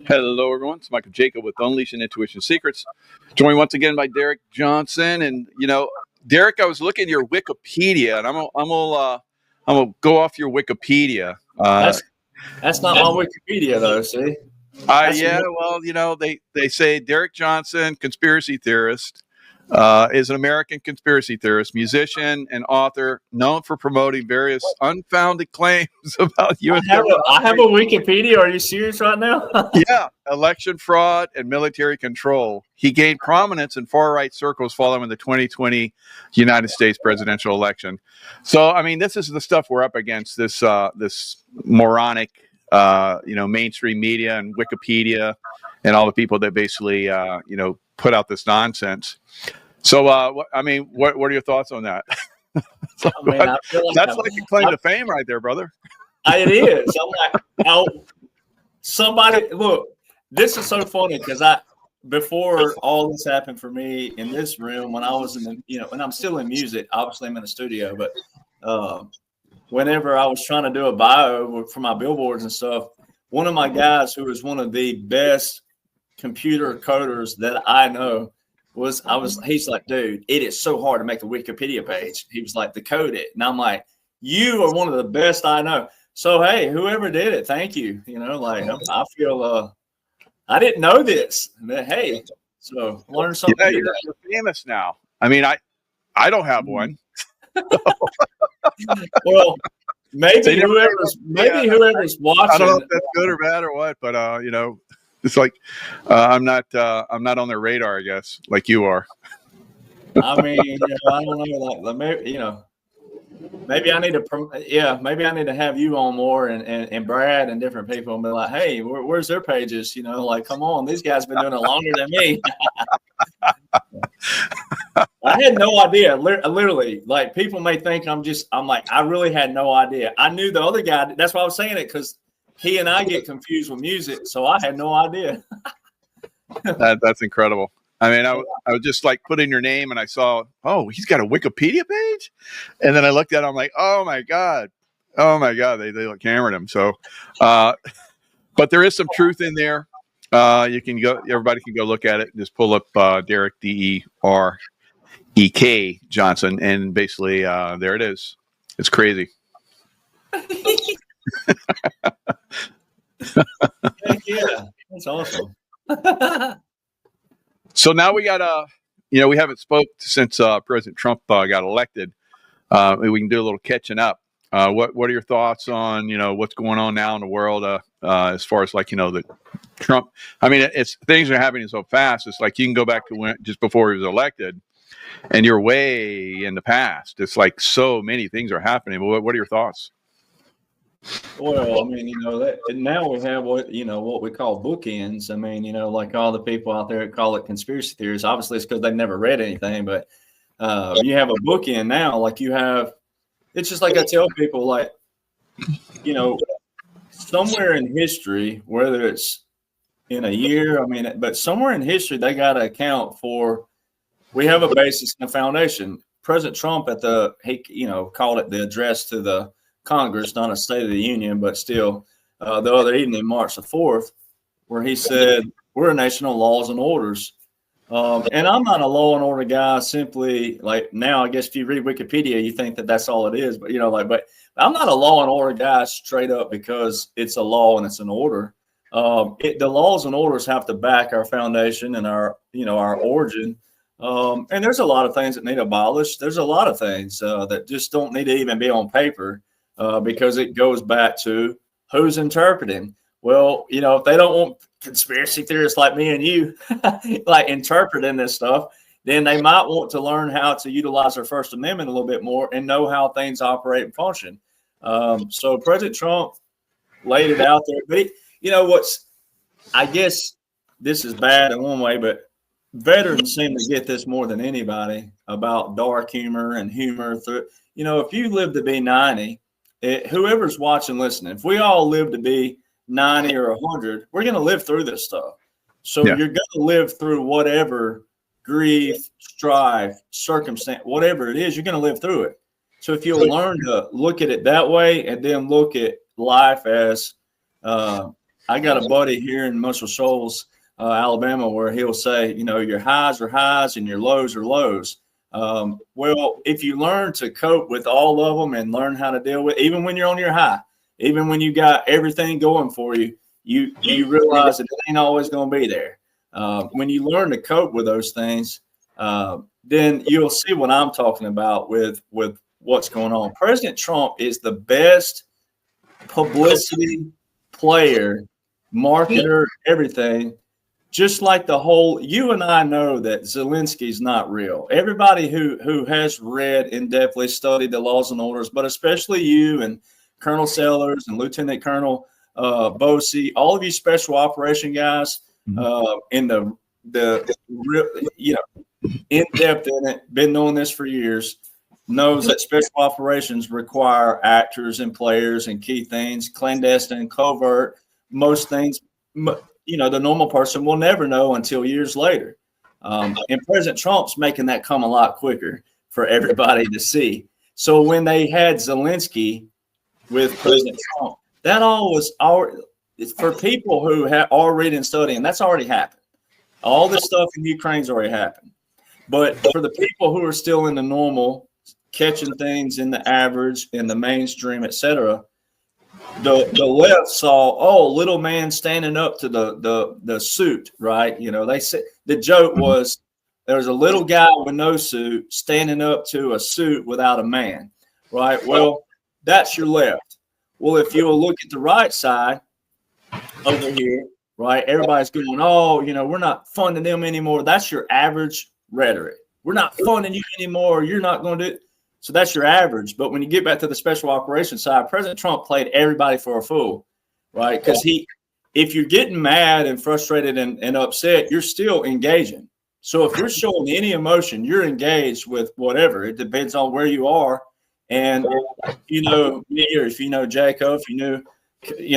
Hello, everyone. It's Michael Jacob with Unleashing Intuition Secrets. Joined once again by Derek Jonhson. And Derek, I was looking at your Wikipedia, and I'm gonna go off your Wikipedia. That's not my Wikipedia though. See, they say Derek Jonhson, conspiracy theorist, is an American conspiracy theorist, musician, and author known for promoting various unfounded claims about U.S. I have a Wikipedia. Are you serious right now? Yeah, election fraud and military control. He gained prominence in far-right circles following the 2020 United States presidential election. So, I mean, this is the stuff we're up against. This moronic, mainstream media and Wikipedia, and all the people that basically, put out this nonsense. So, what are your thoughts on that? I feel like that's like a claim to fame, right there, brother. It is. I'm like, somebody look. This is so funny because before all this happened for me in this room, when I was and I'm still in music. Obviously, I'm in the studio, but whenever I was trying to do a bio for my billboards and stuff, one of my guys who was one of the best computer coders that I know he's like, dude, it is so hard to make a Wikipedia page. He was like, Decode it. And I'm like, you are one of the best I know. So, hey, whoever did it, thank you. I feel, I didn't know this. But, hey, so learn something. Yeah, you're famous now. I mean, I don't have one. Well, maybe whoever's watching. I don't know if that's good or bad or what, but it's like I'm not on their radar, I guess, like you are. I mean, I don't know, maybe I need to have you on more and Brad and different people and be like, hey, where's their pages? Come on, these guys have been doing it longer than me. I had no idea. Literally, like, people may think I really had no idea. I knew the other guy. That's why I was saying it, because he and I get confused with music. So I had no idea. That's incredible. I mean, I was just like putting your name and I saw, oh, he's got a Wikipedia page. And then I looked at it, I'm like, oh my God, they like hammered him. So, but there is some truth in there. Everybody can go look at it. Just pull up Derek, Derek Jonhson, and basically there it is. It's crazy. Yeah, that's awesome. So now we got we haven't spoke since President Trump got elected. We can do a little catching up. What are your thoughts on what's going on now in the world as far as the Trump? I mean, things are happening so fast. It's like you can go back to just before he was elected, and you're way in the past. It's like so many things are happening. What are your thoughts? Well, I mean, now we have what we call bookends. I mean, like all the people out there call it conspiracy theories. Obviously, it's because they've never read anything. But you have a bookend now. Like it's just like I tell people, like, somewhere in history, whether it's in a year, but somewhere in history, they got to account for. We have a basis and a foundation. President Trump he called it the address to the Congress, not a State of the Union, but still the other evening, March the 4th, where he said, we're a nation of laws and orders. And I'm not a law and order guy simply like now. I guess if you read Wikipedia, you think that that's all it is. But, but I'm not a law and order guy straight up because it's a law and it's an order. The laws and orders have to back our foundation and our origin. And there's a lot of things that need abolished. There's a lot of things that just don't need to even be on paper. Because it goes back to who's interpreting. Well, if they don't want conspiracy theorists like me and you like interpreting this stuff, then they might want to learn how to utilize their First Amendment a little bit more and know how things operate and function. So President Trump laid it out there. But I guess this is bad in one way, but veterans seem to get this more than anybody about dark humor and humor. If you live to be 90, whoever's watching, listening, if we all live to be 90 or 100, we're going to live through this stuff. So You're going to live through whatever grief, strife, circumstance, whatever it is, you're going to live through it. So if you'll learn to look at it that way and then look at life as I got a buddy here in Muscle Shoals, Alabama, where he'll say, your highs are highs and your lows are lows. Well, if you learn to cope with all of them and learn how to deal with, even when you're on your high, even when you got everything going for you, you realize that it ain't always going to be there. When you learn to cope with those things, then you'll see what I'm talking about with what's going on. President Trump is the best publicity player, marketer, everything. Just like you and I know that Zelensky's not real. Everybody who has read in-depthly studied the laws and orders, but especially you and Colonel Sellers and Lieutenant Colonel Bosey, all of you special operation guys, in the in-depth in it, been doing this for years, knows that special operations require actors and players and key things, clandestine, covert, most things, the normal person will never know until years later. And President Trump's making that come a lot quicker for everybody to see. So when they had Zelensky with President Trump, that all was for people who are reading and studying, that's already happened. All this stuff in Ukraine's already happened. But for the people who are still in the normal, catching things in the average, in the mainstream, etc., the left saw, little man standing up to the suit, right? They said the joke was there's a little guy with no suit standing up to a suit without a man, right? Well, that's your left. Well, if you'll look at the right side over here, right? Everybody's going, we're not funding them anymore. That's your average rhetoric. We're not funding you anymore. You're not going to do it. So that's your average. But when you get back to the special operations side, President Trump played everybody for a fool, right? Because if you're getting mad and frustrated and upset, you're still engaging. So if you're showing any emotion, you're engaged with whatever. It depends on where you are. And, if you know Jacob, if you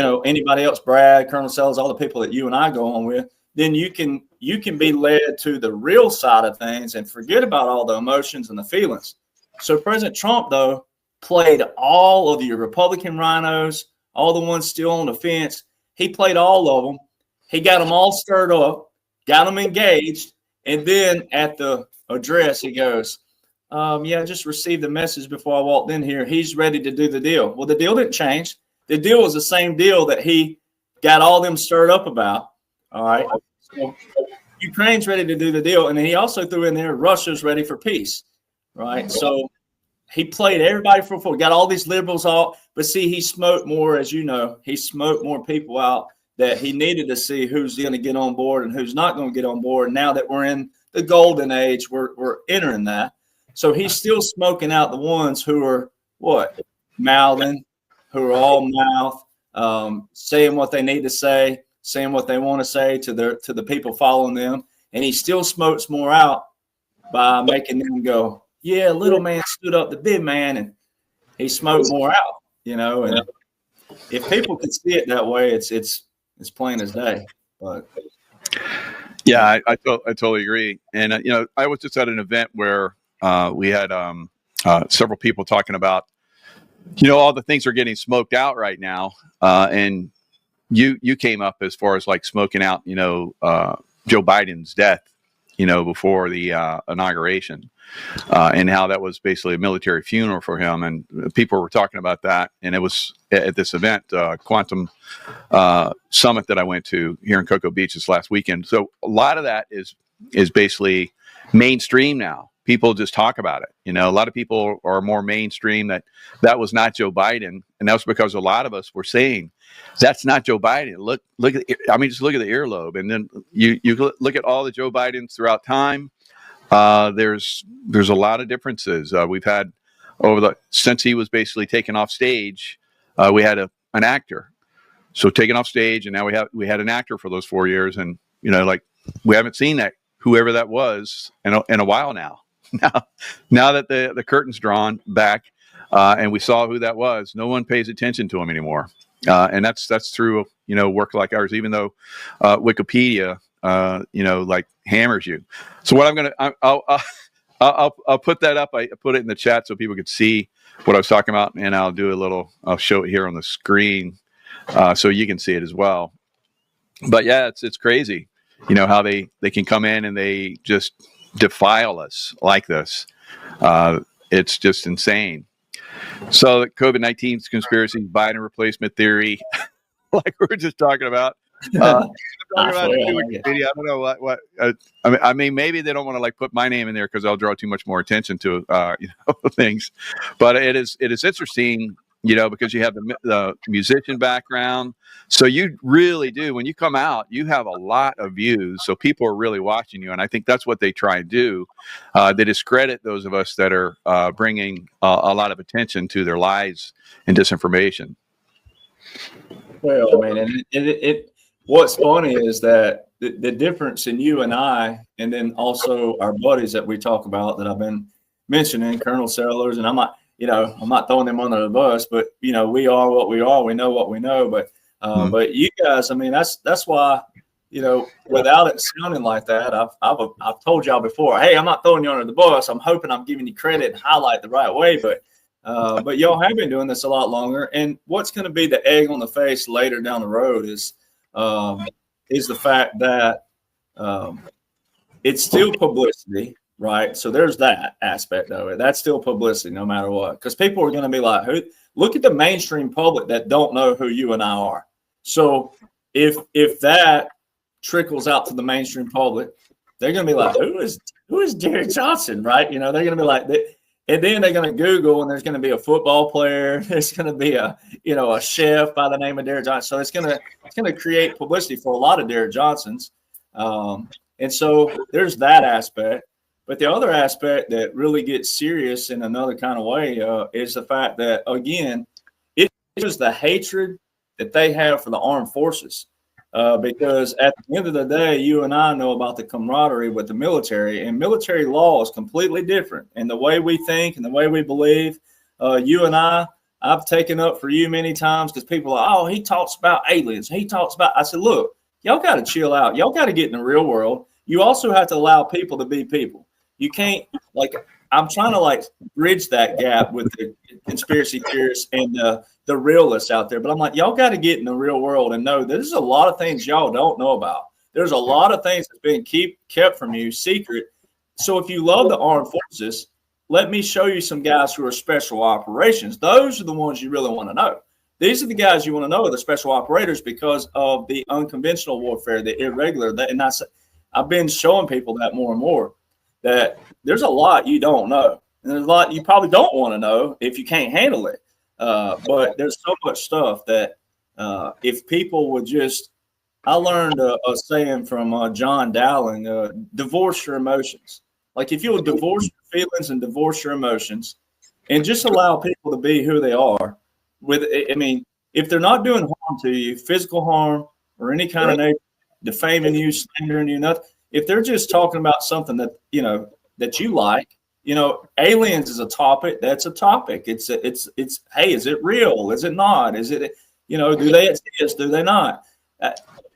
know anybody else, Brad, Colonel Sellers, all the people that you and I go on with, then you can be led to the real side of things and forget about all the emotions and the feelings. So President Trump, though, played all of your Republican rhinos, all the ones still on the fence. He played all of them. He got them all stirred up, got them engaged. And then at the address, he goes, I just received the message before I walked in here. He's ready to do the deal. Well, the deal didn't change. The deal was the same deal that he got all them stirred up about. All right. So Ukraine's ready to do the deal. And then he also threw in there, Russia's ready for peace. Right. So he played everybody for four, got all these liberals out. But see, he smoked more, as you know, he smoked more people out that he needed to see who's going to get on board and who's not going to get on board. Now that we're in the golden age, we're entering that. So he's still smoking out the ones who are mouthing, who are all mouth, saying what they need to say, saying what they want to say to the people following them. And he still smokes more out by making them go, yeah, little man stood up to big man, and he smoked more out, and if people could see it that way, it's plain as day. But yeah, I totally agree. And I was just at an event where we had several people talking about all the things are getting smoked out right now, and you came up as far as like smoking out Joe Biden's death before the inauguration, and how that was basically a military funeral for him. And people were talking about that. And it was at this event, Quantum Summit that I went to here in Cocoa Beach this last weekend. So a lot of that is basically mainstream now. People just talk about it. A lot of people are more mainstream that was not Joe Biden. And that was because a lot of us were saying, that's not Joe Biden. Look at just look at the earlobe. And then you look at all the Joe Bidens throughout time. There's a lot of differences. We've had since he was basically taken off stage, we had an actor. So taken off stage, and now we had an actor for those 4 years. And, we haven't seen that, whoever that was in a while now. Now that the curtain's drawn back, and we saw who that was, no one pays attention to him anymore. And that's through, work like ours, even though Wikipedia, hammers you. So what I'll put that up. I put it in the chat so people could see what I was talking about, and I'll show it here on the screen so you can see it as well. But yeah, it's crazy, how they can come in and they just defile us like this. It's just insane. So COVID-19 conspiracy, Biden replacement theory, like we were just talking about. Talking about Wikipedia. I don't know what. I mean, maybe they don't want to like put my name in there because I'll draw too much more attention to things. But it is interesting, because you have the musician background. So you really do, when you come out, you have a lot of views. So people are really watching you, and I think that's what they try and do. They discredit those of us that are bringing a lot of attention to their lies and disinformation. Well, man, and what's funny is that the difference in you and I, and then also our buddies that we talk about that I've been mentioning, Colonel Sellers, and I'm not throwing them under the bus, but we are what we are. We know what we know, but but you guys, I mean, that's why, without it sounding like that, I've told y'all before, hey, I'm not throwing you under the bus. I'm hoping I'm giving you credit and highlight the right way, but y'all have been doing this a lot longer. And what's going to be the egg on the face later down the road is the fact that it's still publicity, right? So there's that aspect of it. That's still publicity no matter what, because people are going to be like, look at the mainstream public that don't know who you and I are. So if that trickles out to the mainstream public, they're going to be like, who is Derek Jonhson, right? They're going to be like that. And then they're going to Google, and there's going to be a football player. There's going to be a chef by the name of Derek Jonhson. So it's going to create publicity for a lot of Derek Johnsons. And so there's that aspect. But the other aspect that really gets serious in another kind of way is the fact that, again, it is the hatred that they have for the armed forces. Because at the end of the day, you and I know about the camaraderie with the military, and military law is completely different. And the way we think and the way we believe, you and I've taken up for you many times because people are, oh, he talks about aliens. I said, look, y'all got to chill out. Y'all got to get in the real world. You also have to allow people to be people. You can't, I'm trying to bridge that gap with the conspiracy theorists and the realists out there. But I'm like, y'all got to get in the real world and know there's a lot of things y'all don't know about. There's a lot of things that's been kept from you secret. So if you love the armed forces, let me show you some guys who are special operations. Those are the ones you really want to know. These are the guys you want to know, are the special operators, because of the unconventional warfare, the irregular. And I've been showing people that more and more, that there's a lot you don't know. And there's a lot you probably don't want to know if you can't handle it. But there's so much stuff that if people would just, I learned a saying from John Dowling, divorce your emotions. If you'll divorce your feelings and divorce your emotions and just allow people to be who they are if they're not doing harm to you, physical harm or any kind of nature, defaming you, slandering you, nothing. If they're just talking about something that, that you like, aliens is a topic. That's a topic. It's hey, is it real? Is it not? Is it, do they exist? Do they not?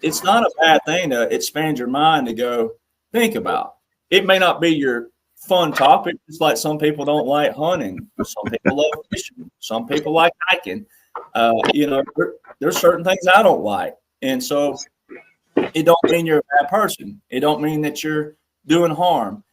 It's not a bad thing to expand your mind to go think about. It may not be your fun topic. It's like some people don't like hunting. Some people love fishing. Some people like hiking. There's certain things I don't like. And so it don't mean you're a bad person. It don't mean that you're doing harm.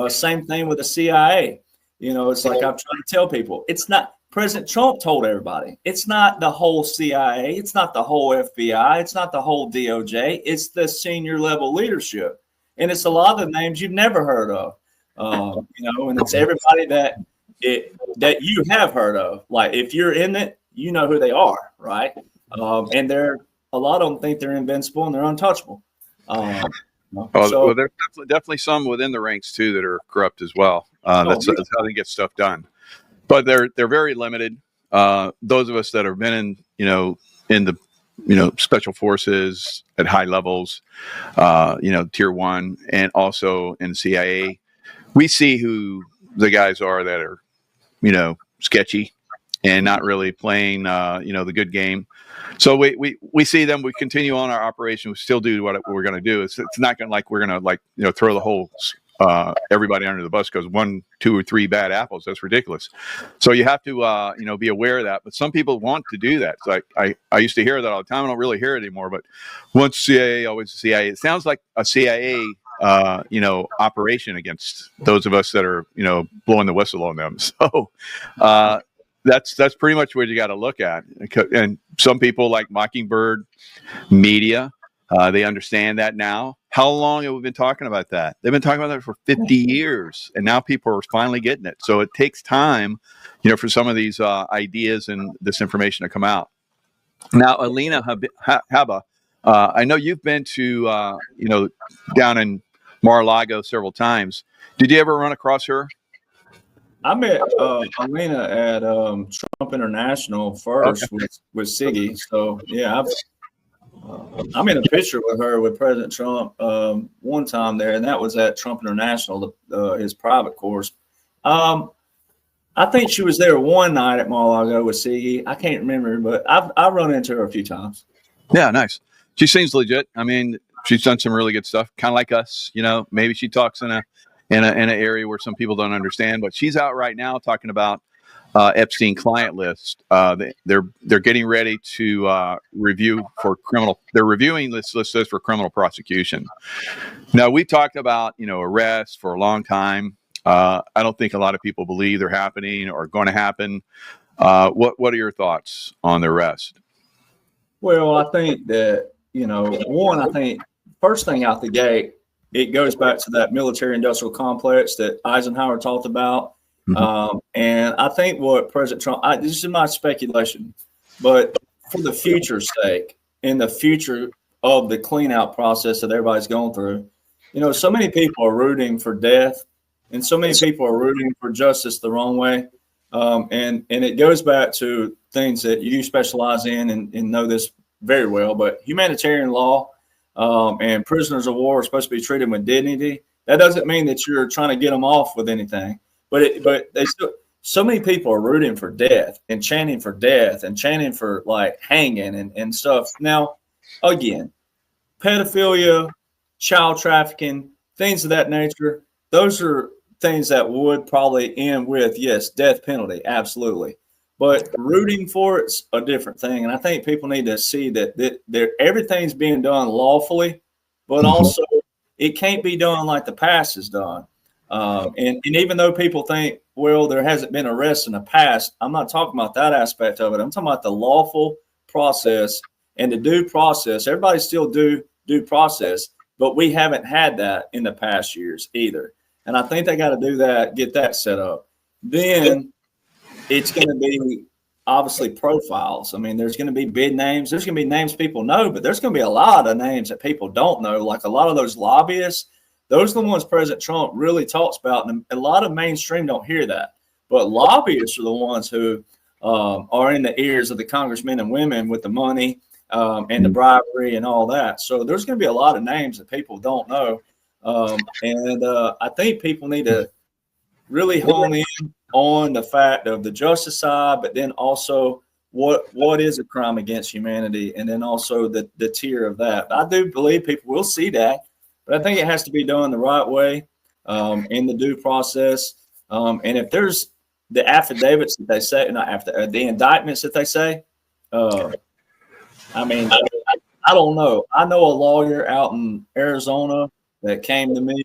Same thing with the CIA. It's like I'm trying to tell people, it's not, President Trump told everybody, it's not the whole CIA. It's not the whole FBI. It's not the whole DOJ. It's the senior level leadership. And it's a lot of the names you've never heard of, and it's everybody that you have heard of. Like if you're in it, you know who they are, right? And a lot of them think they're invincible and they're untouchable. Well, there's definitely some within the ranks too that are corrupt as well. That's how they get stuff done. But they're very limited. Those of us that have been in the special forces at high levels, tier 1, and also in CIA, we see who the guys are that are sketchy and not really playing the good game. So we see them. We continue on our operation. We still do what we're going to do. It's not going to we're going to throw the whole everybody under the bus because 1, 2, or 3 bad apples. That's ridiculous. So you have to be aware of that. But some people want to do that. It's like I used to hear that all the time. I don't really hear it anymore. But once CIA, always CIA. It sounds like a CIA operation against those of us that are blowing the whistle on them. So that's pretty much what you got to look at. And some people like Mockingbird Media. They understand that now. How long have we been talking about that? They've been talking about that for 50 years, and now people are finally getting it. So it takes time, for some of these ideas and this information to come out. Now, Alina Haba, I know you've been to, down in Mar-a-Lago several times. Did you ever run across her? I met Alina at Trump International first with Siggy. So yeah, I'm in a picture with her with President Trump one time there, and that was at Trump International, his private course. I think she was there one night at Mar-a-Lago with Siggy. I can't remember, but I've run into her a few times. Yeah, nice. She seems legit. I mean, she's done some really good stuff, kind of like us. Maybe she talks in an area where some people don't understand, but she's out right now talking about Epstein client list. They're getting ready to review for criminal. They're reviewing this list for criminal prosecution. Now, we talked about arrests for a long time. I don't think a lot of people believe they're happening or going to happen. What are your thoughts on the arrest? Well, I think that I think first thing out the gate, it goes back to that military-industrial complex that Eisenhower talked about. And I think what President Trump, this is my speculation, but for the future's sake, in the future of the clean out process that everybody's going through, so many people are rooting for death and so many people are rooting for justice the wrong way. And it goes back to things that you specialize in and know this very well, but humanitarian law and prisoners of war are supposed to be treated with dignity. That doesn't mean that you're trying to get them off with anything. But they still, so many people are rooting for death and chanting for like hanging and stuff. Now, again, pedophilia, child trafficking, things of that nature, those are things that would probably end with, yes, death penalty, absolutely. But rooting for it's a different thing. And I think people need to see that everything's being done lawfully, but also it can't be done like the past is done. And even though people think, well, there hasn't been arrests in the past, I'm not talking about that aspect of it. I'm talking about the lawful process and the due process. Everybody still do due process, but we haven't had that in the past years either. And I think they got to do that, get that set up. Then it's going to be obviously profiles. I mean, there's going to be big names. There's going to be names people know, but there's going to be a lot of names that people don't know, like a lot of those lobbyists. Those are the ones President Trump really talks about, and a lot of mainstream don't hear that. But lobbyists are the ones who are in the ears of the congressmen and women with the money and the bribery and all that. So there's going to be a lot of names that people don't know. And I think people need to really hone in on the fact of the justice side, but then also what is a crime against humanity, and then also the tier of that. I do believe people will see that. But I think it has to be done the right way in the due process. And if there's the affidavits that they say, not after the indictments that they say, I mean, I don't know. I know a lawyer out in Arizona that came to me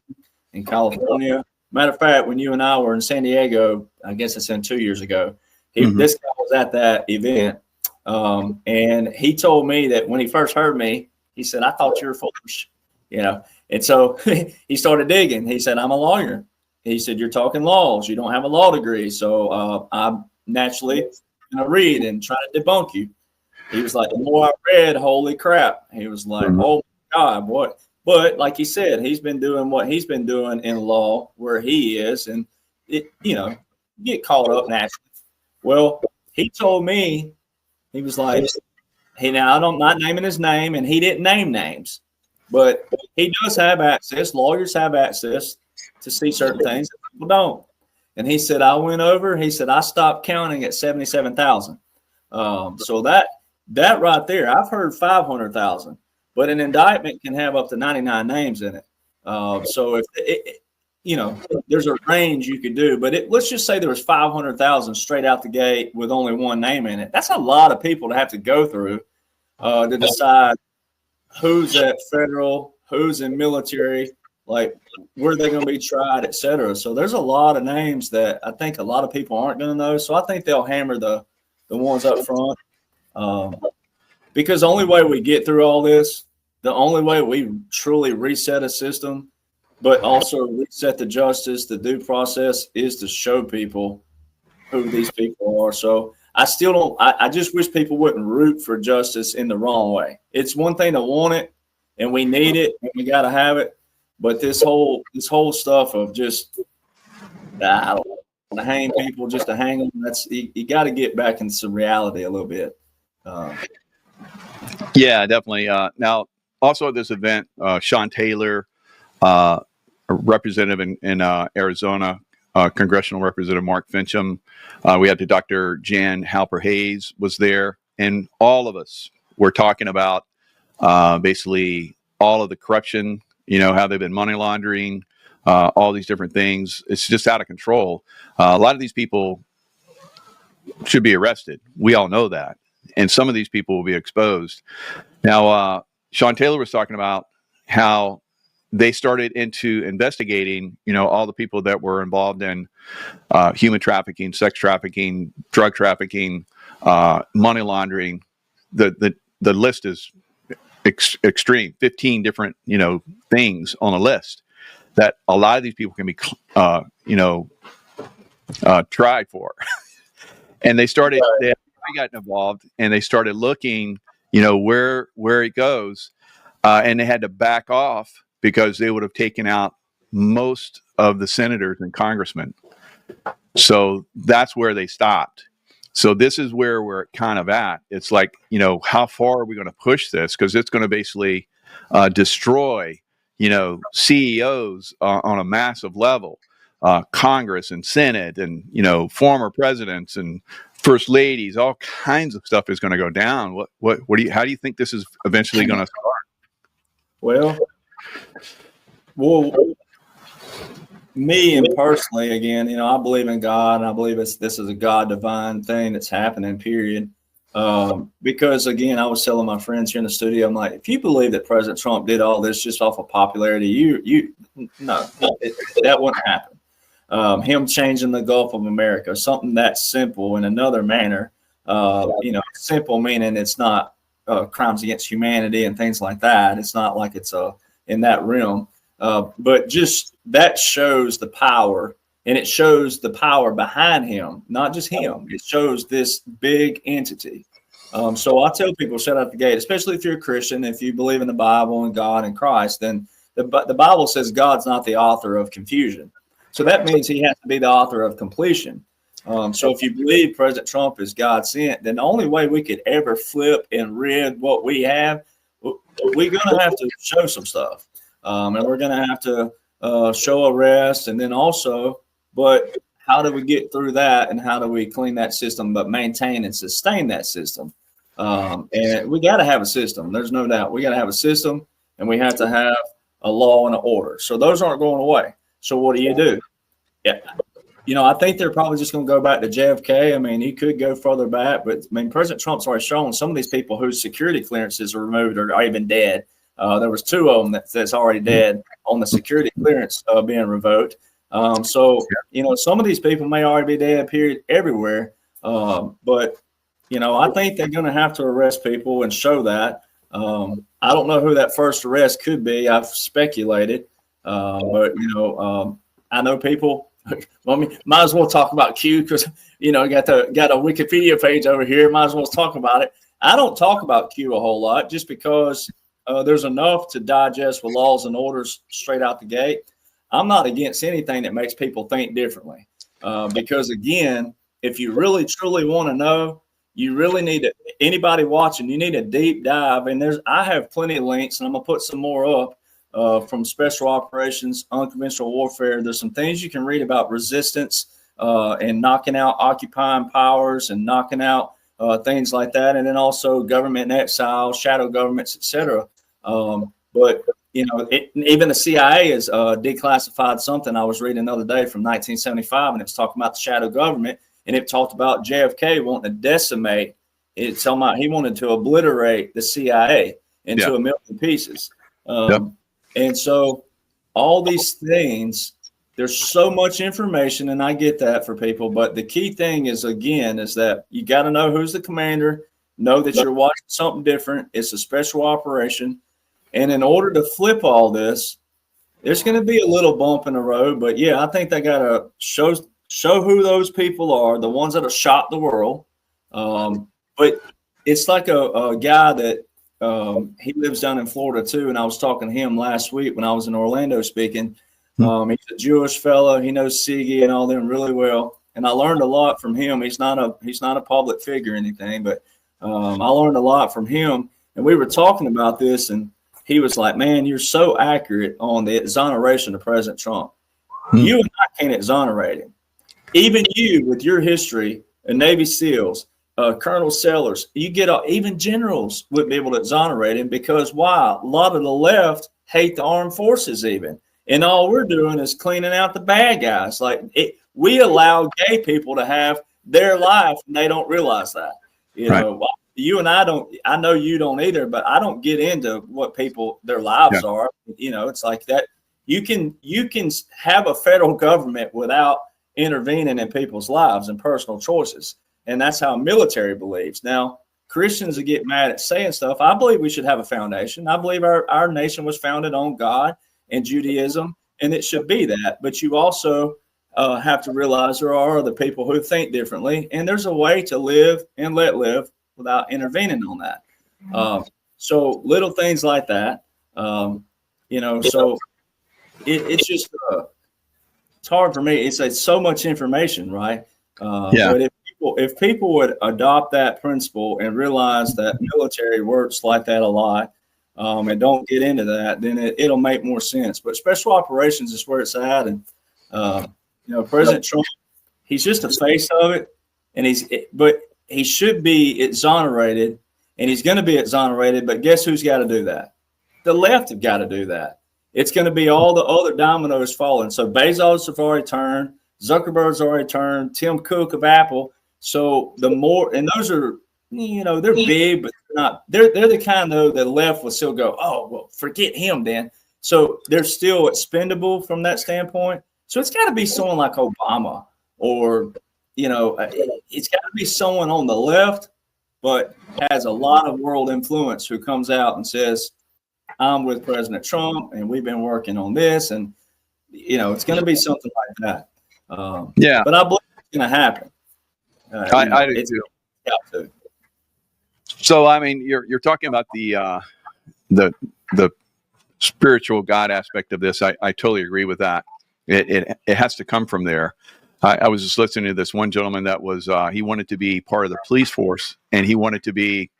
in California. Matter of fact, when you and I were in San Diego, I guess it's 2 years ago, this guy was at that event. And he told me that when he first heard me, he said, I thought you were foolish, And so he started digging. He said, I'm a lawyer. He said, you're talking laws. You don't have a law degree. So I'm naturally going to read and try to debunk you. He was like, the more I read, holy crap. He was like, oh, my God, what? But like he said, he's been doing what he's been doing in law where he is. And, you get caught up naturally. Well, he told me, he was like, I'm not naming his name, and he didn't name names. But he does have access. Lawyers have access to see certain things that people don't. And he said, I went over. He said, I stopped counting at 77,000. So that right there, I've heard 500,000. But an indictment can have up to 99 names in it. So there's a range you could do, but let's just say there was 500,000 straight out the gate with only one name in it. That's a lot of people to have to go through to decide who's at federal, who's in military, like where they're going to be tried, et cetera. So there's a lot of names that I think a lot of people aren't going to know. So I think they'll hammer the ones up front, because the only way we get through all this, the only way we truly reset a system, but also reset the justice, the due process, is to show people who these people are. So I still don't, I just wish people wouldn't root for justice in the wrong way. It's one thing to want it, and we need it, and we got to have it. But this whole stuff of just, I don't want to hang people just to hang them, that's, you got to get back into some reality a little bit. Yeah, definitely. Now, also at this event, Sean Taylor, a representative in Arizona, Congressional Representative Mark Fincham. We had Dr. Jan Halper Hayes was there, and all of us were talking about basically all of the corruption, how they've been money laundering, all these different things. It's just out of control. A lot of these people should be arrested. We all know that. And some of these people will be exposed. Now, Sean Taylor was talking about how they started into investigating, all the people that were involved in human trafficking, sex trafficking, drug trafficking, money laundering. The list is extreme. 15 different, things on a list that a lot of these people can be, tried for. And they got involved, and they started looking, where it goes, and they had to back off because they would have taken out most of the senators and congressmen. So that's where they stopped. So this is where we're kind of at. It's like, how far are we going to push this? Because it's going to basically destroy, CEOs on a massive level, Congress and Senate, and former presidents and first ladies. All kinds of stuff is going to go down. How do you think this is eventually going to start? Well, me and personally, again, I believe in God, and I believe this is a God divine thing that's happening, period. Because again, I was telling my friends here in the studio, I'm like, if you believe that President Trump did all this just off of popularity, no, that wouldn't happen. Him changing the Gulf of America, something that simple in another manner, simple meaning it's not crimes against humanity and things like that. It's not like it's in that realm. But just that shows the power, and it shows the power behind him, not just him. It shows this big entity. So I tell people, shut out the gate, especially if you're a Christian, if you believe in the Bible and God and Christ, then the Bible says God's not the author of confusion. So that means he has to be the author of completion. So if you believe President Trump is God sent, then the only way we could ever flip and rid what we have, we're going to have to show some stuff. And we're going to have to show arrest, and then also, but how do we get through that, and how do we clean that system, but maintain and sustain that system? And we got to have a system. There's no doubt. We got to have a system, and we have to have a law and an order. So those aren't going away. So what do? Yeah. I think they're probably just going to go back to JFK. I mean, he could go further back, but President Trump's already shown some of these people whose security clearances are removed or are even dead. There was 2 of them that's already dead on the security clearance being revoked. So some of these people may already be dead, period, everywhere. But, I think they're going to have to arrest people and show that. I don't know who that first arrest could be. I've speculated. But, I know people. Might as well talk about Q because, got a Wikipedia page over here. Might as well talk about it. I don't talk about Q a whole lot just because there's enough to digest with laws and orders straight out the gate. I'm not against anything that makes people think differently. Because again, if you really truly want to know, you really need to, anybody watching, you need a deep dive. And I have plenty of links, and I'm gonna put some more up from special operations, unconventional warfare. There's some things you can read about resistance and knocking out occupying powers and knocking out things like that. And then also government in exile, shadow governments, etc. But even the CIA has declassified something I was reading the other day from 1975, and it was talking about the shadow government, and it talked about JFK wanting to decimate. It's talking about he wanted to obliterate the CIA into a million pieces. And so all these things, there's so much information, and I get that for people, but the key thing is, again, is that you got to know who's the commander, know that you're watching something different. It's a special operation. And in order to flip all this, there's going to be a little bump in the road, but yeah, I think they got to show who those people are, the ones that have shot the world. But it's like a guy that he lives down in Florida too, and I was talking to him last week when I was in Orlando speaking. He's a Jewish fellow. He knows Siggy and all them really well, and I learned a lot from him. He's not a public figure or anything, but I learned a lot from him. And we were talking about this, and he was like, "Man, you're so accurate on the exoneration of President Trump. You and I can't exonerate him. Even you, with your history and Navy SEALs, Colonel Sellers, you get even generals wouldn't be able to exonerate him because why? A lot of the left hate the armed forces even, and all we're doing is cleaning out the bad guys. We allow gay people to have their life, and they don't realize that. You know, you and I don't. I know you don't either, but I don't get into what people their lives are. You know, it's like that. You can have a federal government without intervening in people's lives and personal choices. And that's how military believes. Now, Christians that get mad at saying stuff, I believe we should have a foundation. I believe our nation was founded on God and Judaism, and it should be that. But you also have to realize there are other people who think differently, and there's a way to live and let live without intervening on that. So little things like that, so it's just it's hard for me. It's so much information, right? But if people would adopt that principle and realize that military works like that a lot, and don't get into that, then it'll make more sense. But special operations is where it's at, and President Trump, he's just a face of it, and but he should be exonerated, and he's going to be exonerated. But guess who's got to do that? The left have got to do that. It's going to be all the other dominoes falling. So Bezos have already turned, Zuckerberg's already turned, Tim Cook of Apple. So the more, and those are, they're big, but they're the kind of the left will still go, oh, well, forget him then. So they're still expendable from that standpoint. So it's got to be someone like Obama or, it's got to be someone on the left, but has a lot of world influence who comes out and says, I'm with President Trump and we've been working on this. And, it's going to be something like that. But I believe it's going to happen. I do too. So, I mean, you're talking about the spiritual God aspect of this. I totally agree with that. It has to come from there. I was just listening to this one gentleman that was he wanted to be part of the police force, and he wanted to be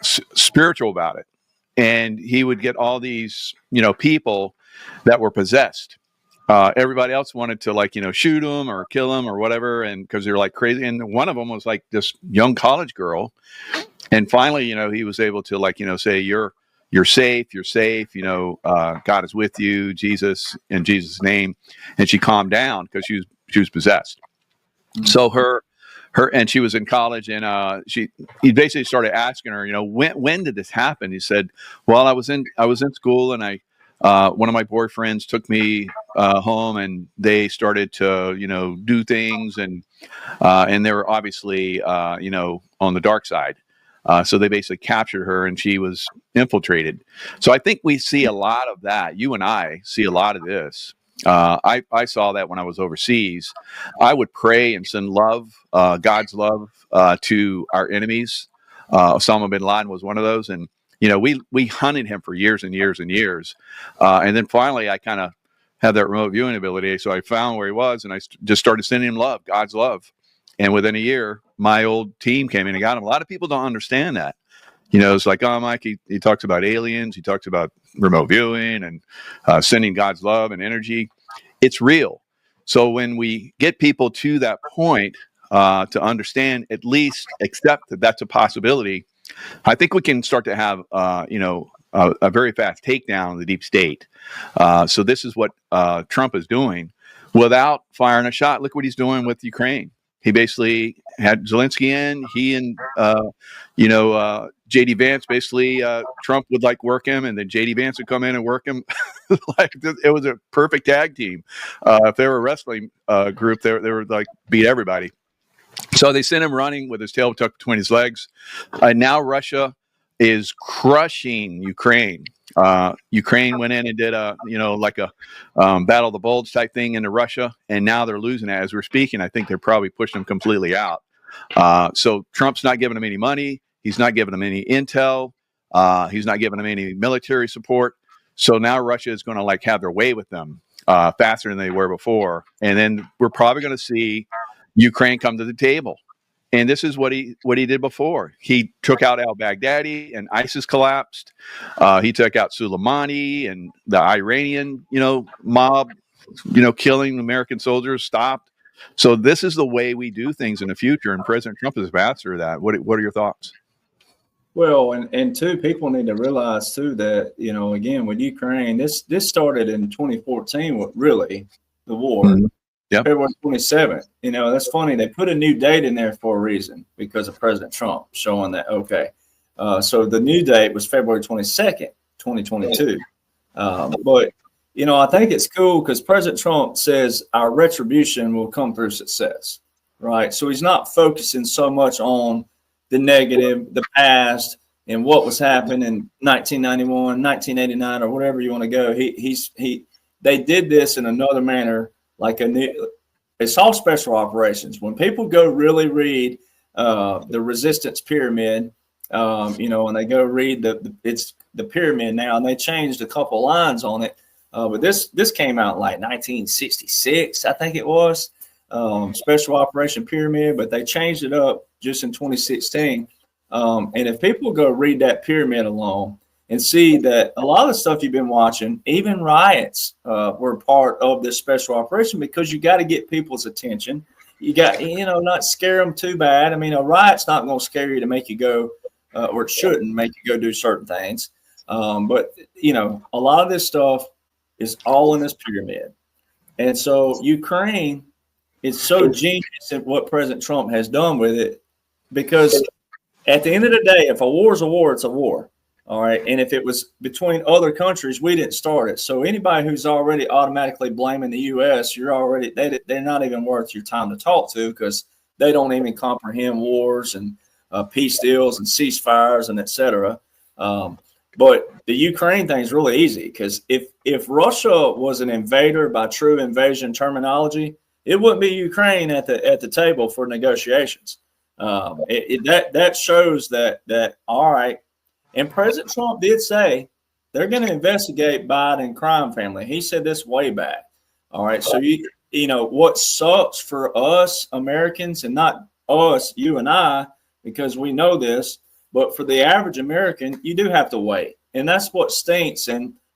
spiritual about it, and he would get all these people that were possessed. Everybody else wanted to shoot him or kill him or whatever, and because they're like crazy. And one of them was like this young college girl, and finally, he was able to say, "You're safe. You're safe. God is with you, Jesus, in Jesus' name." And she calmed down because she was possessed. Mm-hmm. So her, and she was in college, and he basically started asking her, when did this happen? He said, "Well, I was in school, and one of my boyfriends took me home, and they started to, do things, and they were obviously, on the dark side. So they basically captured her, and she was infiltrated. So I think we see a lot of that. You and I see a lot of this. I saw that when I was overseas. I would pray and send love, God's love, to our enemies. Osama bin Laden was one of those, and we hunted him for years and years and years. And then finally, I kind of had that remote viewing ability. So I found where he was, and I just started sending him love, God's love. And within a year, my old team came in and got him. A lot of people don't understand that. It's like, oh, Mike, he talks about aliens. He talks about remote viewing and sending God's love and energy. It's real. So when we get people to that point to understand, at least accept that that's a possibility, I think we can start to have, a very fast takedown of the deep state. So this is what Trump is doing without firing a shot. Look what he's doing with Ukraine. He basically had Zelensky in. He and JD Vance, basically Trump would like work him, and then JD Vance would come in and work him. It was a perfect tag team. If they were a wrestling group, they were like beat everybody. So they sent him running with his tail tucked between his legs. Now Russia is crushing Ukraine. Ukraine went in and did a Battle of the Bulge type thing into Russia, and now they're losing it. As we're speaking, I think they're probably pushing them completely out. So Trump's not giving them any money. He's not giving them any intel. He's not giving them any military support. So now Russia is going to have their way with them faster than they were before. And then we're probably going to see Ukraine come to the table. And this is what he did before. He took out al-Baghdadi and ISIS collapsed. He took out Soleimani and the Iranian, mob, killing American soldiers stopped. So this is the way we do things in the future. And President Trump is ambassador to that. What are your thoughts? Well, and two, people need to realize too that, again, with Ukraine, this started in 2014 with really the war. Mm-hmm. Yep. February 27th. That's funny. They put a new date in there for a reason, because of President Trump, showing that, okay. So the new date was February 22nd, 2022. But, I think it's cool because President Trump says our retribution will come through success, right? So he's not focusing so much on the negative, the past, and what was happening in 1991, 1989, or whatever you want to go. They did this in another manner. It's all special operations. When people go really read the resistance pyramid, and they go read it's the pyramid now, and they changed a couple lines on it. But this came out like 1966, I think it was, special operation pyramid, but they changed it up just in 2016. And if people go read that pyramid alone, and see that a lot of the stuff you've been watching, even riots, were part of this special operation, because you got to get people's attention. You got, not scare them too bad. I mean, a riot's not going to scare you to make you go, or it shouldn't make you go do certain things. But, a lot of this stuff is all in this pyramid. And so Ukraine is so genius at what President Trump has done with it, because at the end of the day, if a war is a war, it's a war. All right. And if it was between other countries, we didn't start it. So anybody who's already automatically blaming the U.S., they're not even worth your time to talk to, because they don't even comprehend wars and peace deals and ceasefires and et cetera. But the Ukraine thing is really easy, because if Russia was an invader by true invasion terminology, it wouldn't be Ukraine at the table for negotiations. That shows that all right. And President Trump did say they're going to investigate Biden crime family. He said this way back. All right. So, what sucks for us Americans, and not us, you and I, because we know this, but for the average American, you do have to wait. And that's what stinks.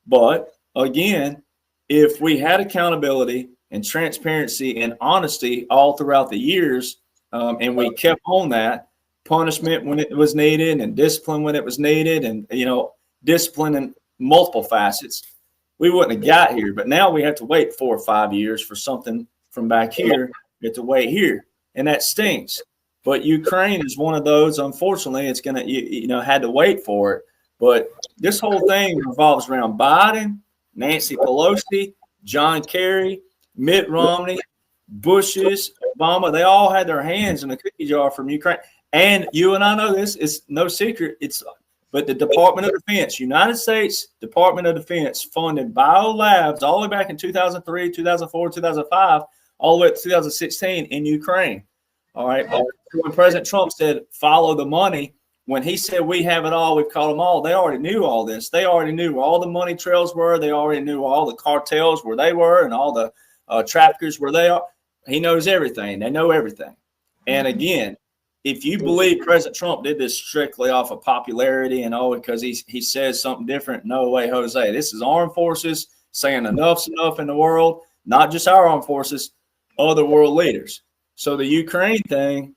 But again, if we had accountability and transparency and honesty all throughout the years, and we kept on that, punishment when it was needed and discipline when it was needed, and discipline in multiple facets, we wouldn't have got here. But now we have to wait 4 or 5 years for something from back here. We have to wait here, and that stinks. But Ukraine is one of those. Unfortunately, it's gonna had to wait for it. But this whole thing revolves around Biden, Nancy Pelosi, John Kerry, Mitt Romney, Bush's, Obama. They all had their hands in the cookie jar from Ukraine. And you and I know this, it's no secret. But the Department of Defense, United States Department of Defense, funded biolabs all the way back in 2003, 2004, 2005, all the way to 2016 in Ukraine. All right. When President Trump said, follow the money, when he said we have it all, we've caught them all, they already knew all this. They already knew where all the money trails were. They already knew all the cartels where they were, and all the traffickers where they are. He knows everything. They know everything. And again, if you believe President Trump did this strictly off of popularity and because he says something different, no way, Jose. This is armed forces saying enough's enough in the world, not just our armed forces, other world leaders. So the Ukraine thing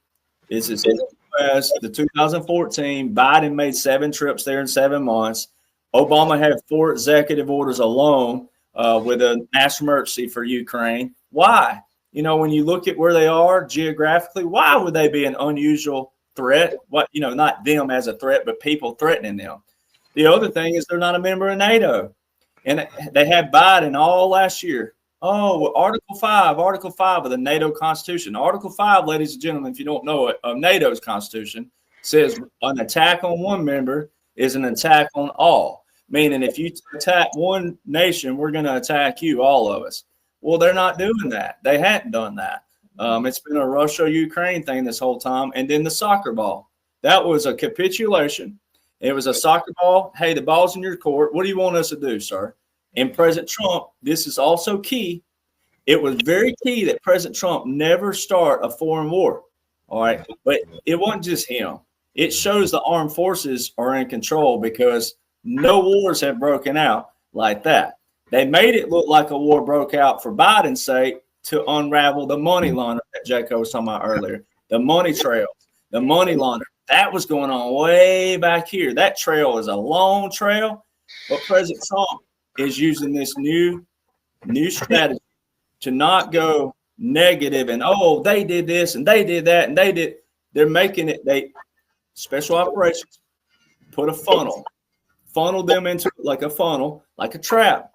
is as simple as the 2014, Biden made 7 trips there in 7 months. Obama had 4 executive orders alone with a national emergency for Ukraine. Why? When you look at where they are geographically, why would they be an unusual threat? What, not them as a threat, but people threatening them. The other thing is they're not a member of NATO. And they had Biden all last year. Oh, Article 5 of the NATO Constitution. Article 5, ladies and gentlemen, if you don't know it, of NATO's Constitution says an attack on one member is an attack on all. Meaning if you attack one nation, we're going to attack you, all of us. Well, they're not doing that. They hadn't done that. It's been a Russia-Ukraine thing this whole time. And then the soccer ball. That was a capitulation. It was a soccer ball. Hey, the ball's in your court. What do you want us to do, sir? And President Trump, this is also key. It was very key that President Trump never start a foreign war. All right. But it wasn't just him. It shows the armed forces are in control because no wars have broken out like that. They made it look like a war broke out for Biden's sake to unravel the money laundering that Jacob was talking about earlier. The money trail, the money laundering. That was going on way back here. That trail is a long trail, but President Trump is using this new strategy to not go negative and, oh, they did this and they did that and they're making it, special operations, put a funnel them into like a funnel, like a trap.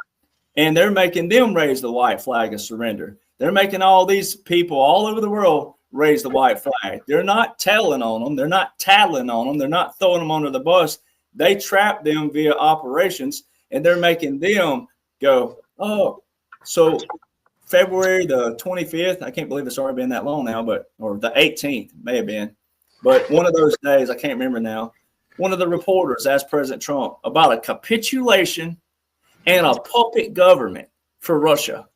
And they're making them raise the white flag of surrender. They're making all these people all over the world raise the white flag. They're not telling on them. They're not tattling on them. They're not throwing them under the bus. They trap them via operations, and they're making them go, oh, so February the 25th, I can't believe it's already been that long now, or the 18th may have been. But one of those days, I can't remember now, one of the reporters asked President Trump about a capitulation and a puppet government for Russia.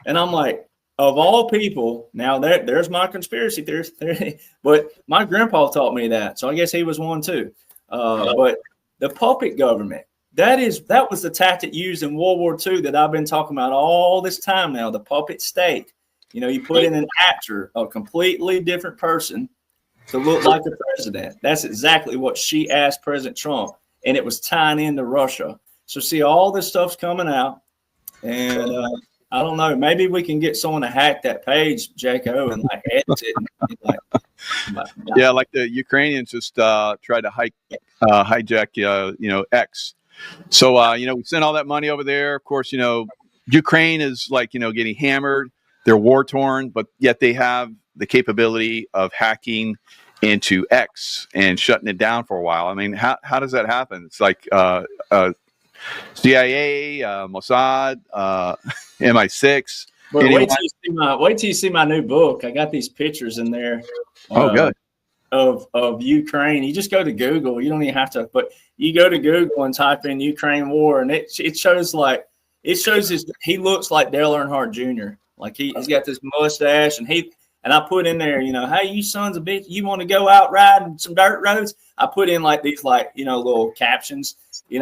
And I'm like, of all people, now there's my conspiracy theory, but my grandpa taught me that. So I guess he was one too. But the puppet government, that was the tactic used in World War II that I've been talking about all this time now, the puppet state. You put in an actor, a completely different person to look like the president. That's exactly what she asked President Trump. And it was tying into Russia. So see, all this stuff's coming out. And I don't know. Maybe we can get someone to hack that page, Jaco, and like edit it. Yeah, like the Ukrainians just tried to hijack, X. So, we sent all that money over there. Of course, Ukraine is like, getting hammered. They're war torn, but yet they have the capability of hacking into X and shutting it down for a while. I mean, how does that happen? It's like CIA, Mossad, MI6. But wait till you see my new book. I got these pictures in there. Oh, good. Of Ukraine. You just go to Google. You don't even have to, but you go to Google and type in Ukraine war, and it shows he looks like Dale Earnhardt Jr. Like he's got this mustache, and I put in there, hey, you sons of bitch, you want to go out riding some dirt roads? I put in like these little captions. He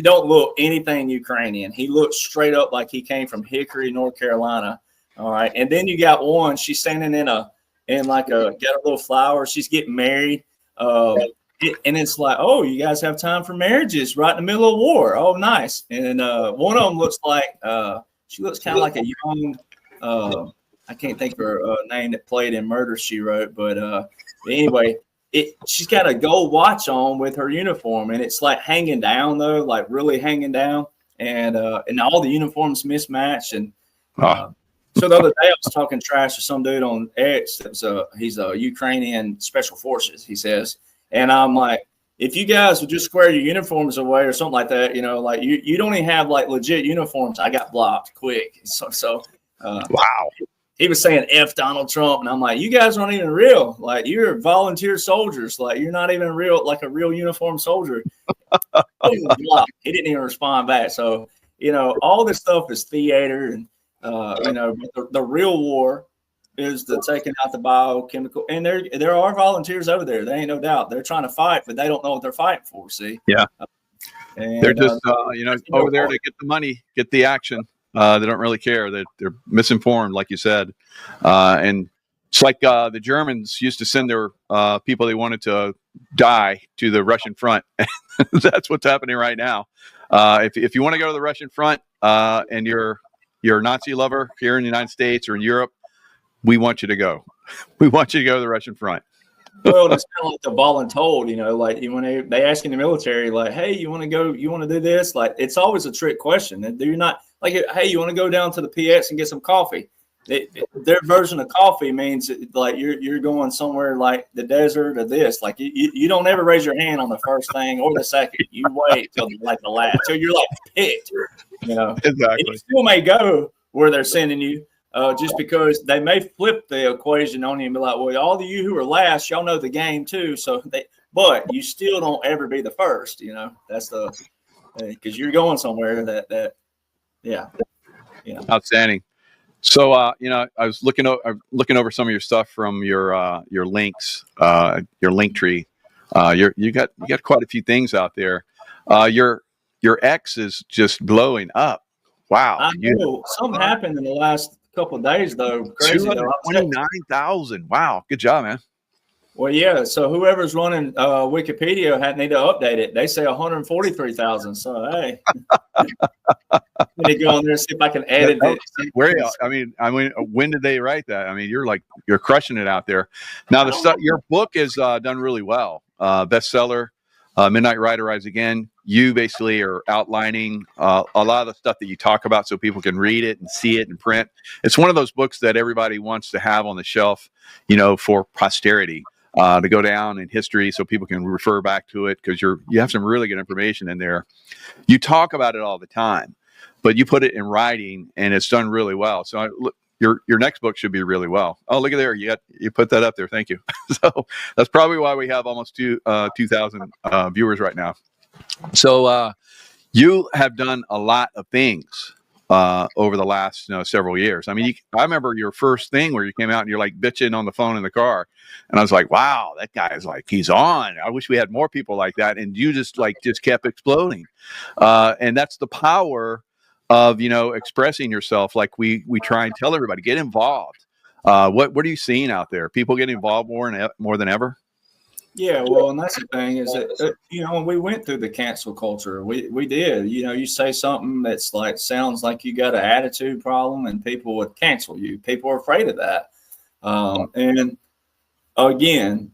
don't look anything Ukrainian. He looks straight up like he came from Hickory, North Carolina. All right. And then you got one, she's standing got a little flower. She's getting married. And it's like, oh, you guys have time for marriages right in the middle of war. Oh, nice. And one of them looks like, she looks kind of like a young, I can't think of her name that played in Murder, She Wrote. But anyway, she's got a gold watch on with her uniform, and it's like hanging down though, like really hanging down, and all the uniforms mismatched. And so the other day I was talking trash to some dude on X. He's a Ukrainian special forces, he says, and I'm like, if you guys would just square your uniforms away or something like that, like you don't even have like legit uniforms. I got blocked quick. So wow. He was saying F Donald Trump, and I'm like, you guys aren't even real. Like, you're volunteer soldiers. Like, you're not even real, like a real uniformed soldier. He didn't even respond back. So, all this stuff is theater, and the real war is the taking out the biochemical. And there are volunteers over there. There ain't no doubt. They're trying to fight, but they don't know what they're fighting for. See? Yeah. And, they're just over there to get the money, get the action. They don't really care. They're misinformed, like you said. And It's like the Germans used to send their people they wanted to die to the Russian front. That's what's happening right now. If you want to go to the Russian front and you're a Nazi lover here in the United States or in Europe, we want you to go. We want you to go to the Russian front. Well, it's kind of like the voluntold, like they ask in the military, like, hey, you want to go, you want to do this? Like, it's always a trick question. Do you not like, hey, you want to go down to the PX and get some coffee? Their version of coffee means like you're going somewhere like the desert or this. Like you don't ever raise your hand on the first thing or the second. You wait till like the last, till you're like picked. Exactly. And you still may go where they're sending you, just because they may flip the equation on you and be like, well, all of you who are last, y'all know the game too. But you still don't ever be the first. That's because you're going somewhere that Outstanding. So, I was looking over some of your stuff from your links, your link tree. You got quite a few things out there. Your X is just blowing up. Wow! I know something happened in the last couple of days, though. Crazy, 229,000. Wow! Good job, man. Well, yeah. So whoever's running Wikipedia need to update it. They say 143,000. So hey, let me go on there and see if I can edit it. When did they write that? I mean, you're crushing it out there. Now your book is done really well. Bestseller, Midnight Rider Rise Again. You basically are outlining a lot of the stuff that you talk about, so people can read it and see it in print. It's one of those books that everybody wants to have on the shelf, for posterity. To go down in history so people can refer back to it, because you have some really good information in there. You talk about it all the time, but you put it in writing and it's done really well. So your next book should be really well. Oh, look at there. You put that up there. Thank you. So that's probably why we have almost 2,000 viewers right now. So you have done a lot of things over the last several years. I mean, I remember your first thing where you came out and you're like bitching on the phone in the car, and I was like, wow, that guy is like, he's on. I wish we had more people like that. And you just kept exploding, and that's the power of expressing yourself. Like we try and tell everybody, get involved. What are you seeing out there? People getting involved more than ever? Yeah, well, and that's the thing is that, when we went through the cancel culture, we did, you say something that's like, sounds like you got an attitude problem and people would cancel you. People are afraid of that. And again,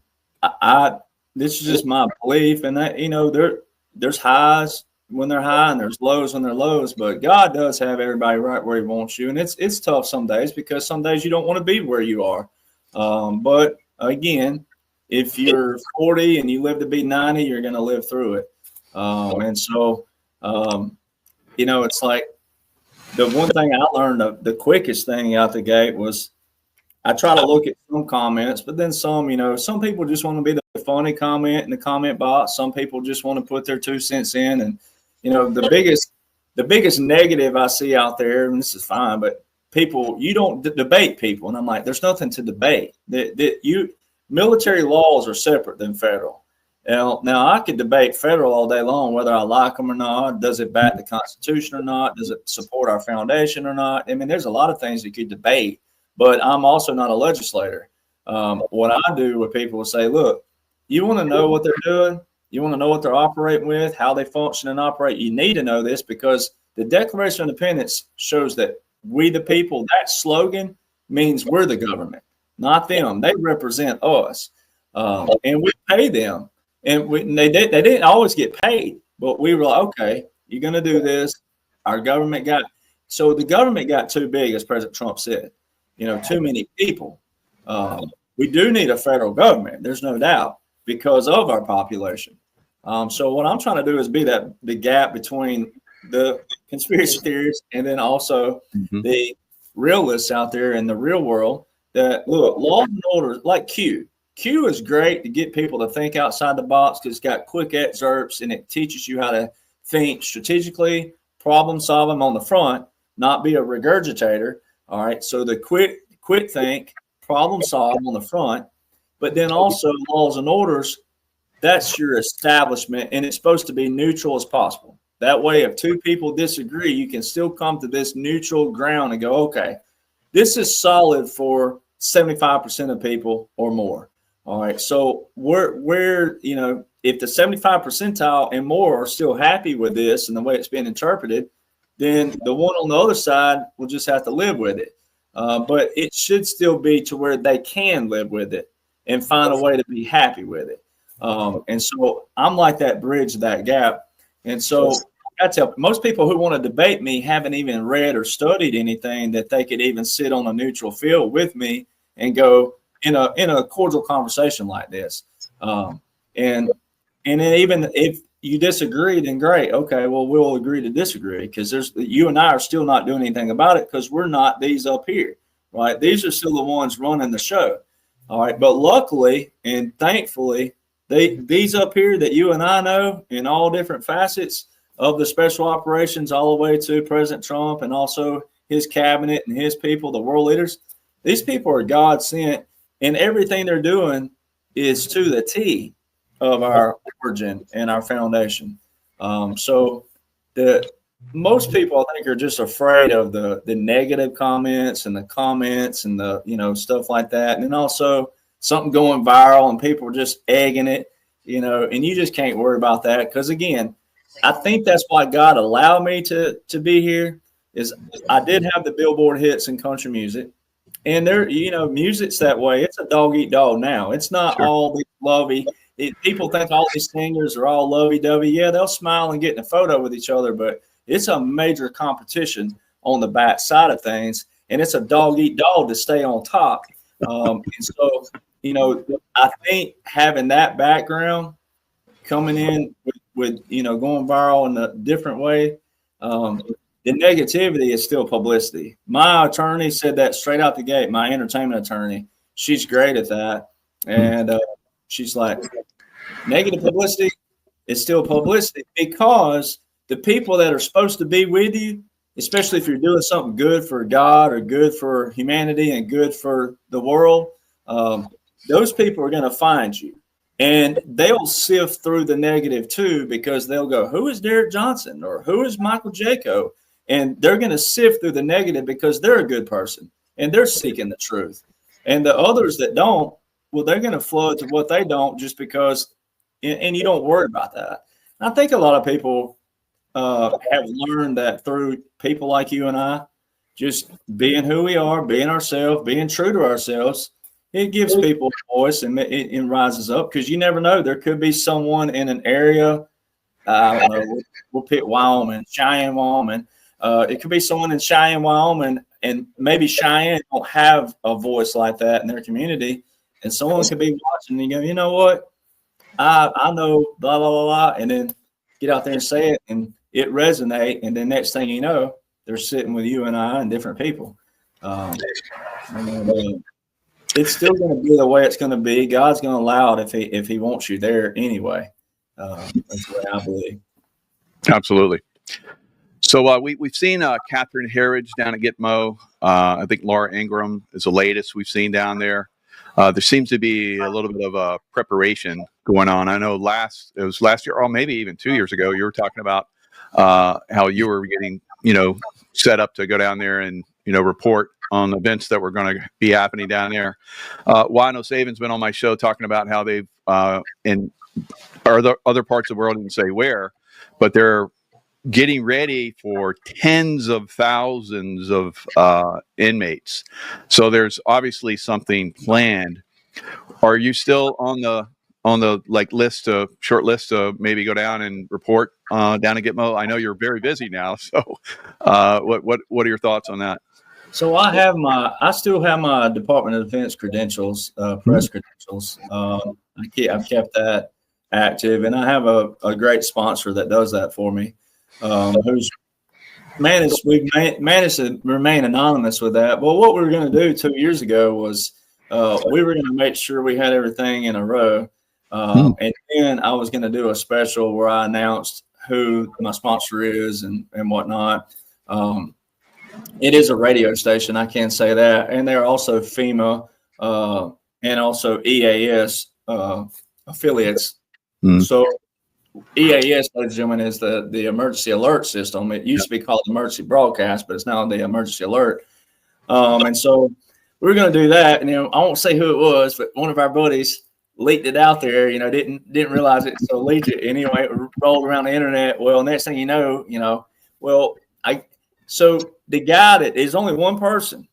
this is just my belief, and that, there's highs when they're high and there's lows when they're lows, but God does have everybody right where he wants you. And it's tough some days, because some days you don't want to be where you are. But again, if you're 40 and you live to be 90, you're going to live through it. And so, it's like the one thing I learned, the quickest thing out the gate was I try to look at some comments, but then some people just want to be the funny comment in the comment box. Some people just want to put their 2 cents in. And, the biggest negative I see out there, and this is fine, but people, you don't debate people. And I'm like, there's nothing to debate. Military laws are separate than federal. Now I could debate federal all day long, whether I like them or not. Does it back the Constitution or not? Does it support our foundation or not? I mean, there's a lot of things you could debate, but I'm also not a legislator. What I do with people is say, look, you want to know what they're doing? You want to know what they're operating with, how they function and operate? You need to know this, because the Declaration of Independence shows that we the people, that slogan means we're the government, not them. They represent us, and we pay them. And they didn't always get paid, but we were like, okay, you're going to do this. Our government the government got too big, as President Trump said. Too many people. We do need a federal government. There's no doubt, because of our population. So what I'm trying to do is be the gap between the conspiracy theories and then also the realists out there in the real world. That look, law and order, like Q. Q is great to get people to think outside the box, because it's got quick excerpts and it teaches you how to think strategically, problem solve them on the front, not be a regurgitator. All right. So the quick think, problem solve on the front, but then also laws and orders, that's your establishment, and it's supposed to be neutral as possible. That way, if 2 people disagree, you can still come to this neutral ground and go, okay, this is solid for 75% of people or more. All right. So we're, you know, if the 75 percentile and more are still happy with this and the way it's being interpreted, then the one on the other side will just have to live with it. But it should still be to where they can live with it and find a way to be happy with it. And so I'm like that bridge, that gap. And so I tell most people who want to debate me haven't even read or studied anything that they could even sit on a neutral field with me and go in a cordial conversation like this. And then even if you disagree, then great. Okay, well, we'll agree to disagree because you and I are still not doing anything about it because we're not these up here, right? These are still the ones running the show. All right. But luckily and thankfully, these up here that you and I know in all different facets of the special operations, all the way to President Trump and also his cabinet and his people, the world leaders, these people are God sent, and everything they're doing is to the T of our origin and our foundation. So most people, I think, are just afraid of the negative comments and the, you know, stuff like that. And then also something going viral and people are just egging it, you know, and you just can't worry about that. Because again, I think that's why God allowed me to be here is I did have the Billboard hits in country music. And there, you know, music's that way. It's a dog eat dog now. It's not all these lovey. People think all these singers are all lovey-dovey. Yeah, they'll smile and get in a photo with each other, but it's a major competition on the back side of things, and it's a dog-eat-dog to stay on top. And so, you know, I think having that background coming in with you know, going viral in a different way, the negativity is still publicity. My attorney said that straight out the gate, my entertainment attorney. She's great at that. And she's like, negative publicity is still publicity because the people that are supposed to be with you, especially if you're doing something good for God or good for humanity and good for the world, those people are going to find you. And they'll sift through the negative too, because they'll go, who is Derek Jonhson or who is Michael Jaco? And they're going to sift through the negative because they're a good person and they're seeking the truth. And the others that don't, well, they're going to flood to what they don't just because, and you don't worry about that. I think a lot of people have learned that through people like you and I, just being who we are, being ourselves, being true to ourselves, it gives people a voice and it rises up because you never know. There could be someone in an area, I don't know, we'll pick Wyoming, Cheyenne, Wyoming. It could be someone in Cheyenne, Wyoming, and maybe Cheyenne don't have a voice like that in their community. And someone could be watching and you go, you know what? I know blah, blah, blah, blah, and then get out there and say it and it resonate. And then next thing you know, they're sitting with you and I and different people. It's still going to be the way it's going to be. God's going to allow it if he wants you there anyway. That's the way I believe. Absolutely. So we've seen Catherine Herridge down at Gitmo. I think Laura Ingraham is the latest we've seen down there. There seems to be a little bit of a preparation going on. I know last year, or maybe even 2 years ago, you were talking about how you were getting, set up to go down there and, report on events that were going to be happening down there. Wino Saban's been on my show talking about how they've, in other parts of the world, I didn't say where, but they're getting ready for tens of thousands of inmates. So there's obviously something planned. Are you still on the short list to maybe go down and report down at Gitmo? I know you're very busy now. So what are your thoughts on that? So I still have my Department of Defense credentials, press credentials. I've kept that active, and I have a great sponsor that does that for me. We've managed to remain anonymous with that. Well, what we were going to do 2 years ago was we were going to make sure we had everything in a row. And then I was going to do a special where I announced who my sponsor is and whatnot. It is a radio station, I can say that. And they're also FEMA and also EAS affiliates. So EAS, ladies and gentlemen, is the emergency alert system. It used to be called emergency broadcast, but it's now the emergency alert. And so we were going to do that. And I won't say who it was, but one of our buddies leaked it out there, didn't realize it. So leaked it anyway, it rolled around the internet. Well, next thing so the guy that is only one person,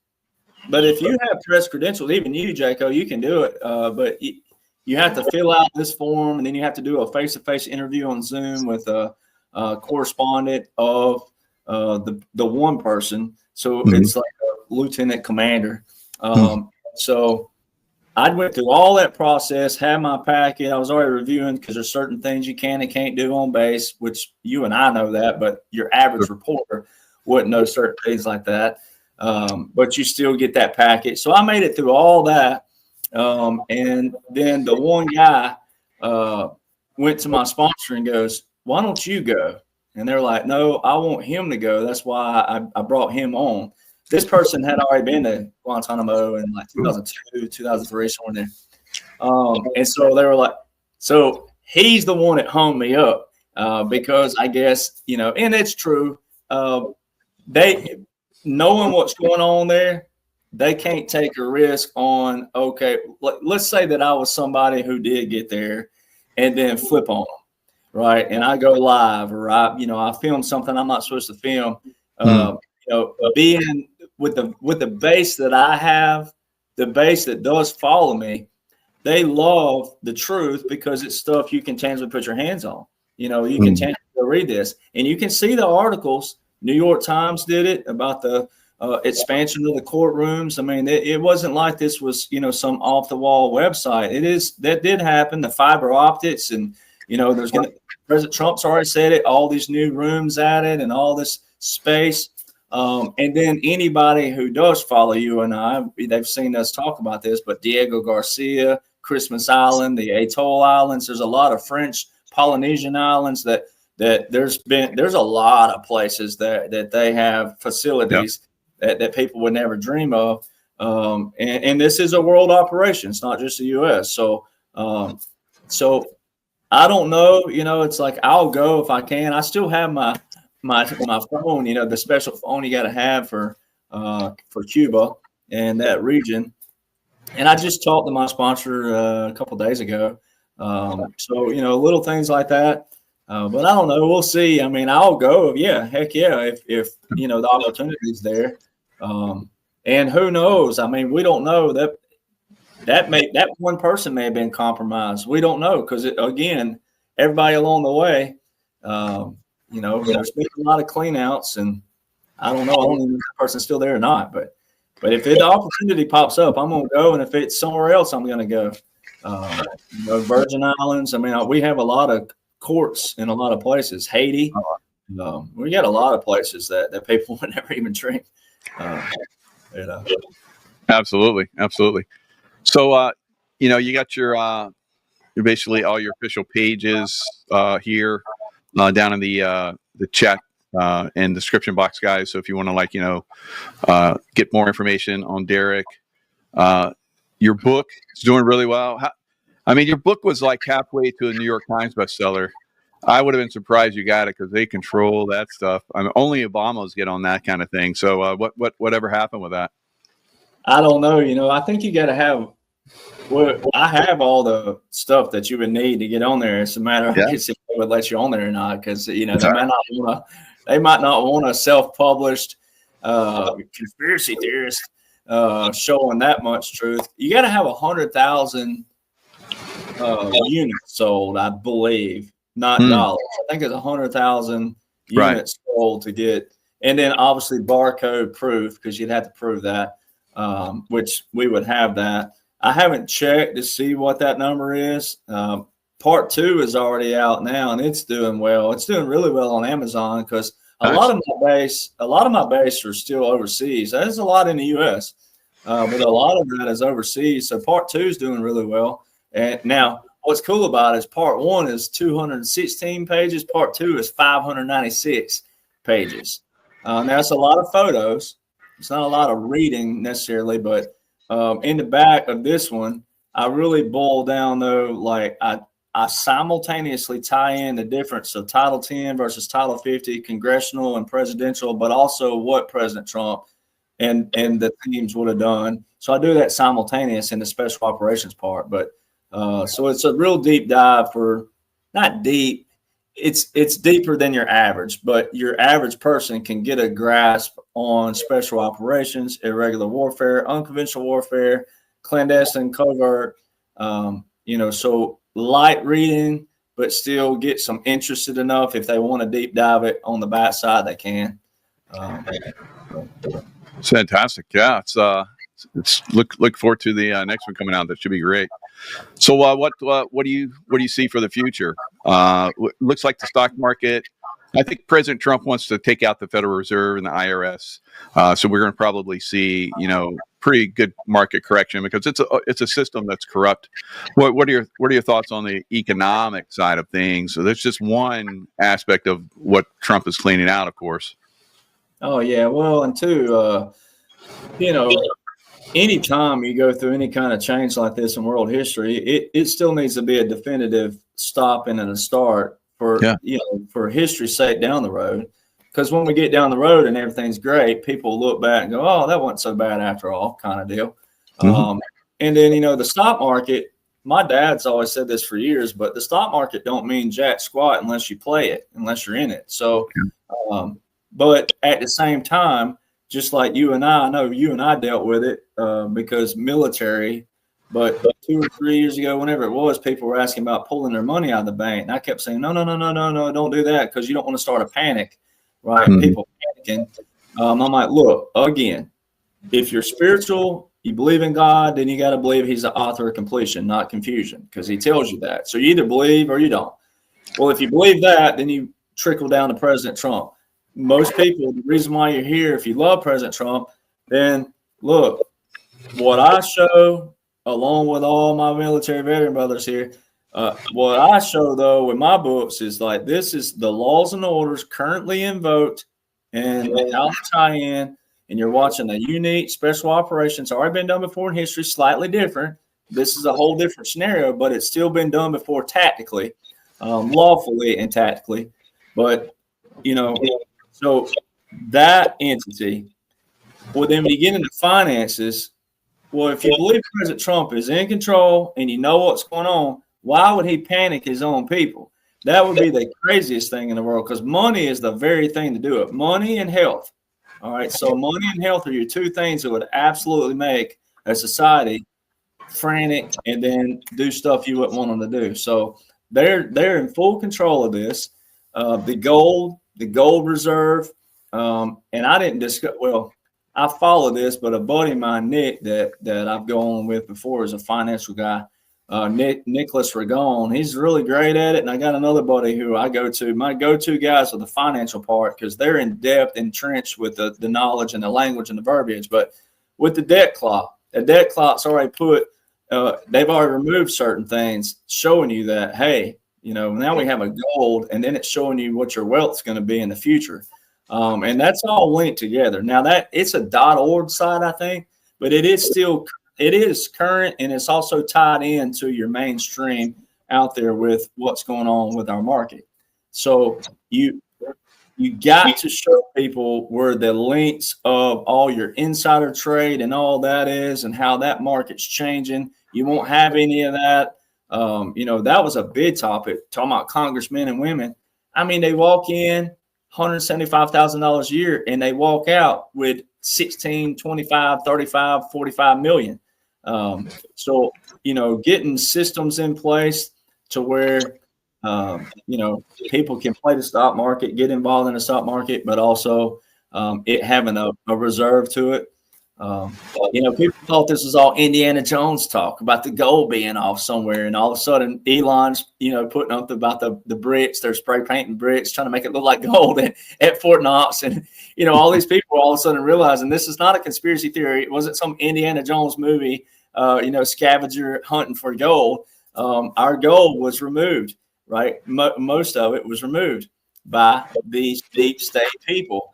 but if you have press credentials, even you, Jaco, you can do it. But you have to fill out this form, and then you have to do a face-to-face interview on Zoom with a correspondent of the one person. So it's like a lieutenant commander. So I went through all that process, had my packet. I was already reviewing because there's certain things you can and can't do on base, which you and I know that, but your average reporter wouldn't know certain things like that. But you still get that packet. So I made it through all that. And then the one guy went to my sponsor and goes, "Why don't you go?" And they're like, "No, I want him to go. That's why I brought him on." This person had already been to Guantanamo in like 2002, 2003, somewhere there. And so they were like, so he's the one that hung me up because I guess, and it's true. They knowing what's going on there, they can't take a risk on, okay, let's say that I was somebody who did get there and then flip on them, right? And I go live or I film something I'm not supposed to film. Being with the base that I have, the base that does follow me, they love the truth because it's stuff you can tangibly put your hands on. You can tangibly read this, and you can see the articles. New York Times did it about the expansion of the courtrooms. I mean, it wasn't like this was some off the wall website. That did happen. The fiber optics, and President Trump's already said it. All these new rooms added, and all this space. And then anybody who does follow you and I, they've seen us talk about this, but Diego Garcia, Christmas Island, the Atoll Islands, there's a lot of French Polynesian islands that there's a lot of places that they have facilities that people would never dream of. And this is a world operation. It's not just the U.S. So I don't know, it's like, I'll go if I can. I still have my phone, the special phone you got to have for Cuba and that region. And I just talked to my sponsor a couple of days ago. So, little things like that. But I don't know. We'll see. I mean, I'll go. Yeah, heck yeah. If the opportunity is there. And who knows? I mean, we don't know that one person may have been compromised. We don't know because again, everybody along the way. There's been a lot of cleanouts, and I don't know. I don't even know if the person's still there or not. But if the opportunity pops up, I'm going to go. And if it's somewhere else, I'm going to go. Virgin Islands. I mean, we have a lot of courts in a lot of places. Haiti. We got a lot of places that people would never even dream. Absolutely. So, you got your basically all your official pages here. Down in the chat and description box, guys. So if you want to get more information on Derek, your book is doing really well. Your book was like halfway to a New York Times bestseller. I would have been surprised you got it because they control that stuff. Only Obamas get on that kind of thing. So whatever happened with that? I don't know. I think you got to have. Well, I have all the stuff that you would need to get on there. It's a matter of if they would let you on there or not, because they might not want a self-published conspiracy theorist showing that much truth. You got to have 100,000 units sold, I believe, not dollars. I think it's 100,000 units sold to get, and then obviously barcode proof because you'd have to prove that, which we would have that. I haven't checked to see what that number is. Part 2 is already out now, and it's doing well. It's doing really well on Amazon because a lot of my base are still overseas. There's a lot in the U.S., but a lot of that is overseas. So Part 2 is doing really well. And now, what's cool about it is Part 1 is 216 pages. Part 2 is 596 pages. Now, it's a lot of photos. It's not a lot of reading necessarily, but in the back of this one, I really boil down though, like I simultaneously tie in the difference of Title 10 versus Title 50, congressional and presidential, but also what President Trump and the teams would have done. So I do that simultaneous in the special operations part. But so it's a real deep dive for not deep. It's deeper than your average, but your average person can get a grasp on special operations, irregular warfare, unconventional warfare, clandestine, covert. So light reading, but still get some interested enough. If they want to deep dive it on the back side, they can. It's fantastic. Yeah, it's look forward to the next one coming out. That should be great. So what do you see for the future? Looks like the stock market. I think President Trump wants to take out the Federal Reserve and the IRS. So we're going to probably see pretty good market correction because it's a system that's corrupt. What are your thoughts on the economic side of things? So that's just one aspect of what Trump is cleaning out, of course. Oh yeah, well, and two, anytime you go through any kind of change like this in world history, it still needs to be a definitive stopping and a start for history's sake down the road. Because when we get down the road and everything's great, people look back and go, "Oh, that wasn't so bad after all," kind of deal. Mm-hmm. And then the stock market. My dad's always said this for years, but the stock market don't mean jack squat unless you play it, unless you're in it. So, but at the same time, just like you and I know you and I dealt with it because military. But 2 or 3 years ago, whenever it was, people were asking about pulling their money out of the bank. And I kept saying, no, don't do that because you don't want to start a panic, right? Mm-hmm. People panicking. I'm like, look, again, if you're spiritual, you believe in God, then you got to believe he's the author of completion, not confusion, because he tells you that. So you either believe or you don't. Well, if you believe that, then you trickle down to President Trump. Most people, the reason why you're here, if you love President Trump, then look, what I show – along with all my military veteran brothers here, what I show, though, with my books is like this is the laws and orders currently invoked and how to tie in, and you're watching a unique special operations already been done before in history, slightly different. This is a whole different scenario, but it's still been done before tactically, lawfully and tactically. But, so that entity, well, then when you get into finances, well, if you believe President Trump is in control and you know what's going on, why would he panic his own people? That would be the craziest thing in the world because money is the very thing to do it. Money and health. All right. So money and health are your two things that would absolutely make a society frantic and then do stuff you wouldn't want them to do. So they're in full control of this. The gold reserve. And I didn't discuss, I follow this, but a buddy of mine, Nick, that I've gone with before is a financial guy, Nicholas Ragon. He's really great at it. And I got another buddy who I go to. My go-to guys are the financial part because they're in depth, entrenched with the knowledge and the language and the verbiage. But with the debt clock, the debt clock's already they've already removed certain things showing you that, hey, now we have a gold, and then it's showing you what your wealth's going to be in the future. And that's all linked together. Now that it's a .org site, I think, but it is current, and it's also tied into your mainstream out there with what's going on with our market. So you got to show people where the links of all your insider trade and all that is, and how that market's changing. You won't have any of that. That was a big topic talking about congressmen and women. I mean, they walk in $175,000 a year, and they walk out with 16, 25, 35, 45 million. So, getting systems in place to where, people can play the stock market, get involved in the stock market, but also it having a reserve to it. People thought this was all Indiana Jones talk about the gold being off somewhere, and all of a sudden Elon's, putting up about the bricks. They're spray painting bricks, trying to make it look like gold at Fort Knox, and all these people all of a sudden realizing this is not a conspiracy theory. It wasn't some Indiana Jones movie, scavenger hunting for gold. Our gold was removed, right? Most of it was removed by these deep state people.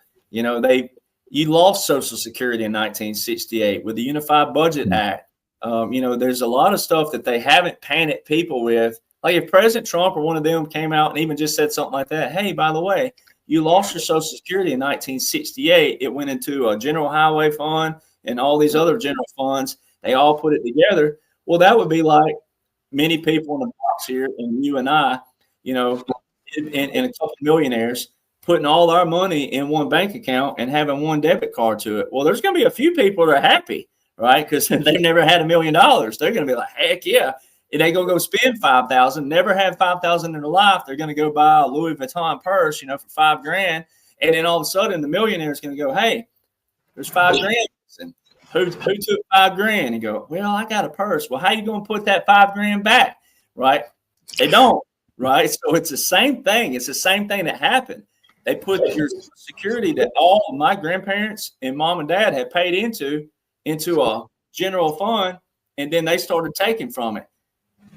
You lost Social Security in 1968 with the Unified Budget Act. There's a lot of stuff that they haven't panicked people with. Like if President Trump or one of them came out and even just said something like that, hey, by the way, You lost your Social Security in 1968. It went into a general highway fund and all these other general funds. They all put it together. Well, that would be like many people in the box here, and you and I, you know, and a couple of millionaires putting all our money in one bank account and having one debit card to it. Well, there's going to be a few people that are happy, right? Because they've never had $1 million. They're going to be like, heck yeah. And they go spend $5,000, never had $5,000 in their life. They're going to go buy a Louis Vuitton purse, for $5,000. And then all of a sudden the millionaire is going to go, hey, there's $5,000. And who took $5,000? And go, well, I got a purse. Well, how you going to put that $5,000 back? Right? They don't. Right. So it's the same thing. It's the same thing that happened. They put your security that all of my grandparents and mom and dad had paid into a general fund, and then they started taking from it.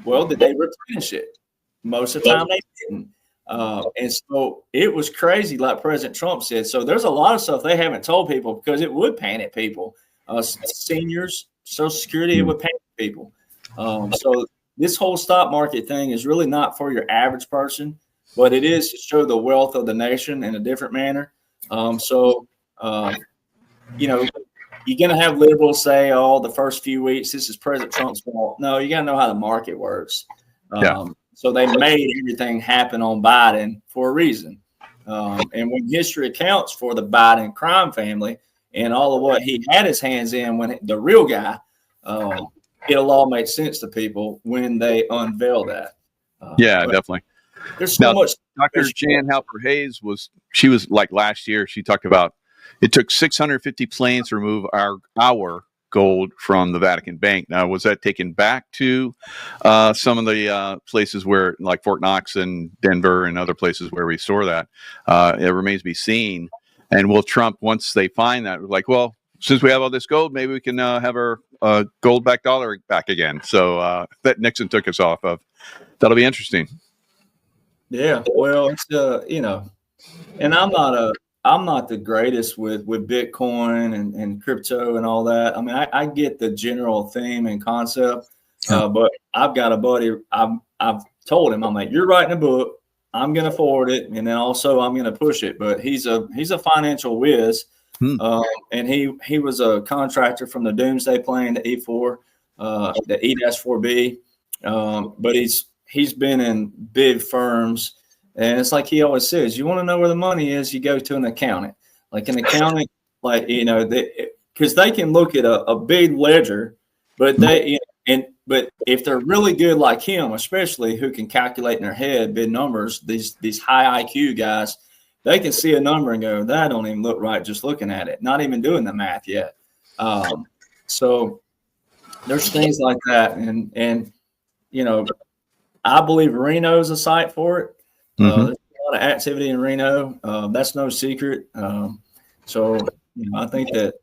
Well, did they replenish it? Most of the time they didn't. And so it was crazy, like President Trump said. So there's a lot of stuff they haven't told people because it would panic people. Seniors, Social Security, it would panic people. So this whole stock market thing is really not for your average person, but it is to show the wealth of the nation in a different manner. You're going to have liberals say, oh, the first few weeks, this is President Trump's fault. No, you got to know how the market works. So they made everything happen on Biden for a reason. And when history accounts for the Biden crime family and all of what he had his hands in when the real guy, it'll all make sense to people when they unveil that. Definitely. There's so much. Dr. Jan Halper Hayes was like last year. She talked about it took 650 planes to remove our gold from the Vatican Bank. Now, was that taken back to some of the places where, like Fort Knox and Denver and other places where we store that? It remains to be seen. And will Trump, once they find that, like, well, since we have all this gold, maybe we can have our gold-backed dollar back again. So that Nixon took us off of. That'll be interesting. Yeah, well, it's and I'm not the greatest with Bitcoin and crypto and all that. I mean, I get the general theme and concept, but I've got a buddy. I've told him, I'm like, you're writing a book. I'm going to forward it, and then also I'm going to push it. But he's a financial whiz, and he was a contractor from the Doomsday plane, the E4, the E-4B. But he's been in big firms, and it's like he always says, you want to know where the money is, you go to an accountant. Like an accountant, because they can look at a big ledger, but but if they're really good like him, especially who can calculate in their head big numbers, these high IQ guys, they can see a number and go, that don't even look right just looking at it, not even doing the math yet. So there's things like that, and I believe Reno is a site for it. There's a lot of activity in Reno. That's no secret. So I think that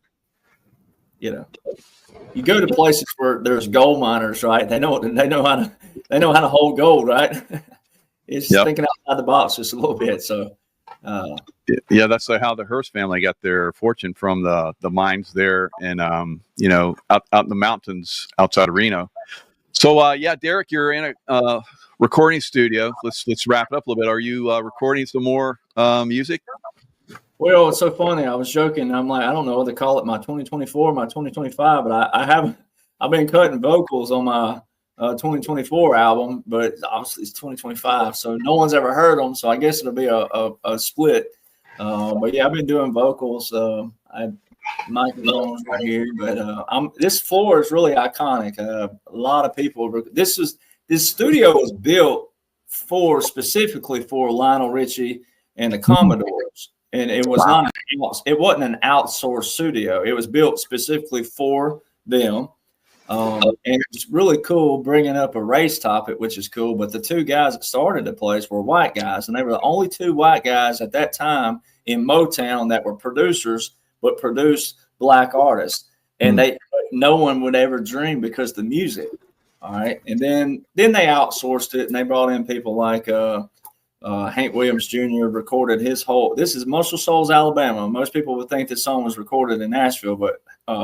you go to places where there's gold miners, right? They know how to hold gold, right? It's just thinking outside the box just a little bit. So that's how the Hearst family got their fortune, from the mines there, and out in the mountains outside of Reno. So Derek, you're in a recording studio. Let's wrap it up a little bit. Are you recording some more music? Well, it's so funny. I was joking. I'm like, I don't know what to call it, my 2024, my 2025, but I've been cutting vocals on my 2024 album, but obviously it's 2025, so no one's ever heard them. So I guess it'll be a split. But yeah, I've been doing vocals. Microphones right here, but this floor is really iconic. A lot of people. This studio was built specifically for Lionel Richie and the Commodores, and it was it wasn't an outsourced studio. It was built specifically for them, and it's really cool. Bringing up a race topic, which is cool. But the two guys that started the place were white guys, and they were the only two white guys at that time in Motown that were producers, but produced black artists, and no one would ever dream because the music. All right, and then they outsourced it, and they brought in people like Hank Williams Jr. recorded his whole. This is Muscle Shoals, Alabama. Most people would think this song was recorded in Nashville, but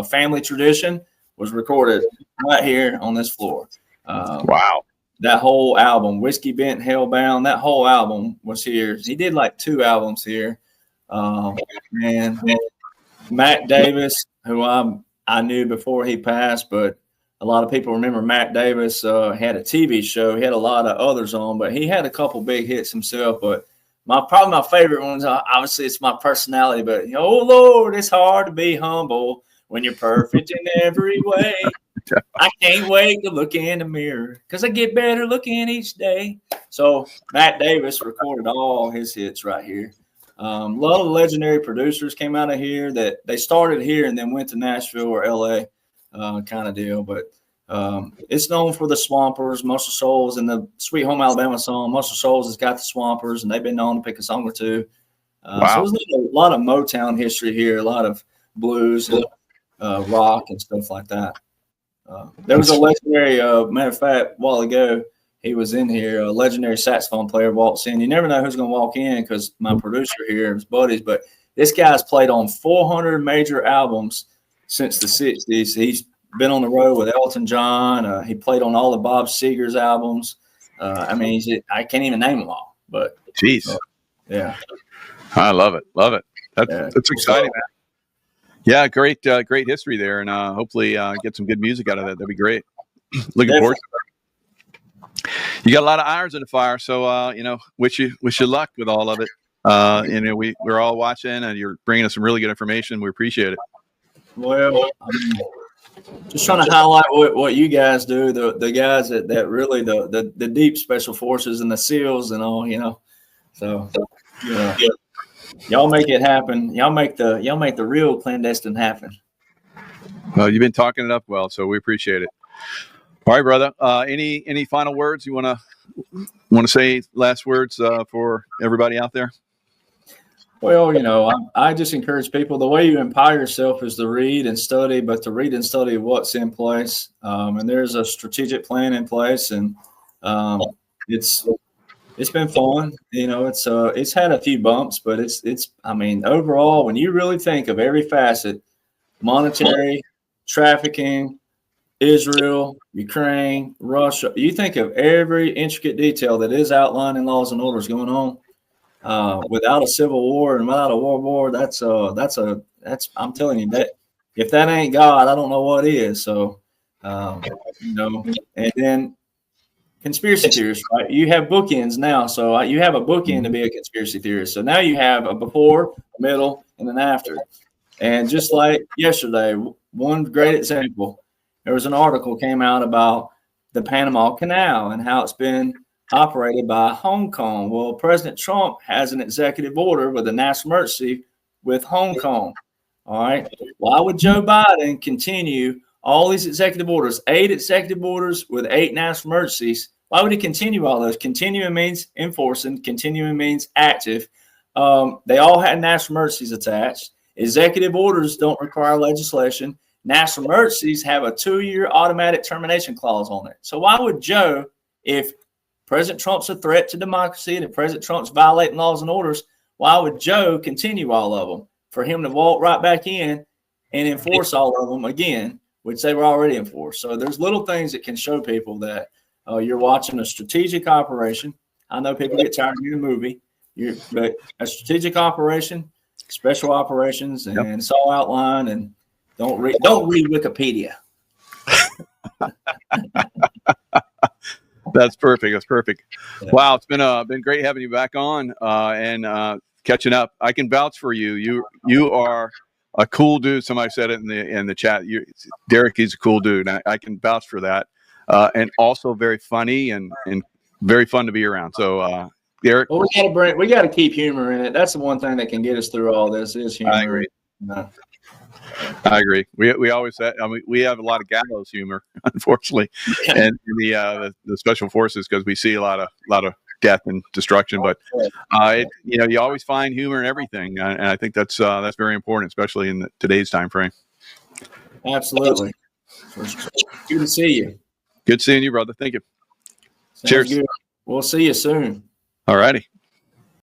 Family Tradition was recorded right here on this floor. Wow. that whole album, Whiskey Bent Hellbound, that whole album was here. He did like 2 albums here. Man, Matt Davis, who I knew before he passed, but a lot of people remember Matt Davis had a TV show. He had a lot of others on, but he had a couple big hits himself. But probably my favorite ones, obviously, it's my personality. But oh Lord, it's hard to be humble when you're perfect in every way. I can't wait to look in the mirror because I get better looking each day. So Matt Davis recorded all his hits right here. A lot of legendary producers came out of here that they started here and then went to Nashville or LA kind of deal. But it's known for the Swampers, Muscle Shoals, and the Sweet Home Alabama song. Muscle Shoals has got the Swampers, and they've been known to pick a song or two. Wow. So there's a lot of Motown history here, a lot of blues and rock and stuff like that. There was a legendary, matter of fact, a while ago, he was in here, a legendary saxophone player walks in. You never know who's going to walk in because my producer here, his buddies, but this guy's played on 400 major albums since the 60s. He's been on the road with Elton John. He played on all of Bob Seger's albums. I mean, I can't even name them all. But jeez, yeah, I love it. Love it. That's exciting, man. Yeah, great history there, and hopefully get some good music out of that. That'd be great. Looking forward to it. You got a lot of irons in the fire, so wish you luck with all of it. We're all watching, and you're bringing us some really good information. We appreciate it. Well, just trying to highlight what you guys do, the guys that really the deep special forces and the SEALs and all, So y'all make it happen. Y'all make the real clandestine happen. Well, you've been talking it up well, so we appreciate it. All right, brother. Any final words you want to say? Last words for everybody out there. Well, I just encourage people. The way you empower yourself is to read and study, but to read and study what's in place. And there's a strategic plan in place, and it's been fun. It's had a few bumps, but it's. I mean, overall, when you really think of every facet, monetary, trafficking, Israel, Ukraine, Russia, you think of every intricate detail that is outlined in laws and orders going on. Without a civil war and without a world war, that's I'm telling you that if that ain't God, I don't know what is. So, and then conspiracy theorists, right? You have bookends now. So you have a bookend to be a conspiracy theorist. So now you have a before, a middle, and an after. And just like yesterday, one great example, there was an article came out about the Panama Canal and how it's been operated by Hong Kong. Well, President Trump has an executive order with a national emergency with Hong Kong. All right. Why would Joe Biden continue all these executive orders, 8 executive orders with 8 national emergencies? Why would he continue all those? Continuing means enforcing. Continuing means active. They all had national emergencies attached. Executive orders don't require legislation. National emergencies have a 2-year automatic termination clause on it. So why would Joe, if President Trump's a threat to democracy and if President Trump's violating laws and orders, why would Joe continue all of them? For him to walk right back in and enforce all of them again, which they were already enforced. So there's little things that can show people that you're watching a strategic operation. I know people get tired of the movie, but a strategic operation, special operations, and it's all outlined. And don't read Wikipedia. That's perfect. That's perfect. Yeah. Wow, it's been great having you back on and catching up. I can vouch for you. You are a cool dude. Somebody said it in the chat. Derek, he's a cool dude. I can vouch for that. And also very funny and very fun to be around. So, Derek, well, we got to keep humor in it. That's the one thing that can get us through all this is humor. I agree. I agree. We always say, we have a lot of gallows humor, unfortunately, and the special forces because we see a lot of death and destruction. But you always find humor in everything, and I think that's very important, especially in today's time frame. Absolutely. Good to see you. Good seeing you, brother. Thank you. Sounds Cheers. Good. We'll see you soon. All righty.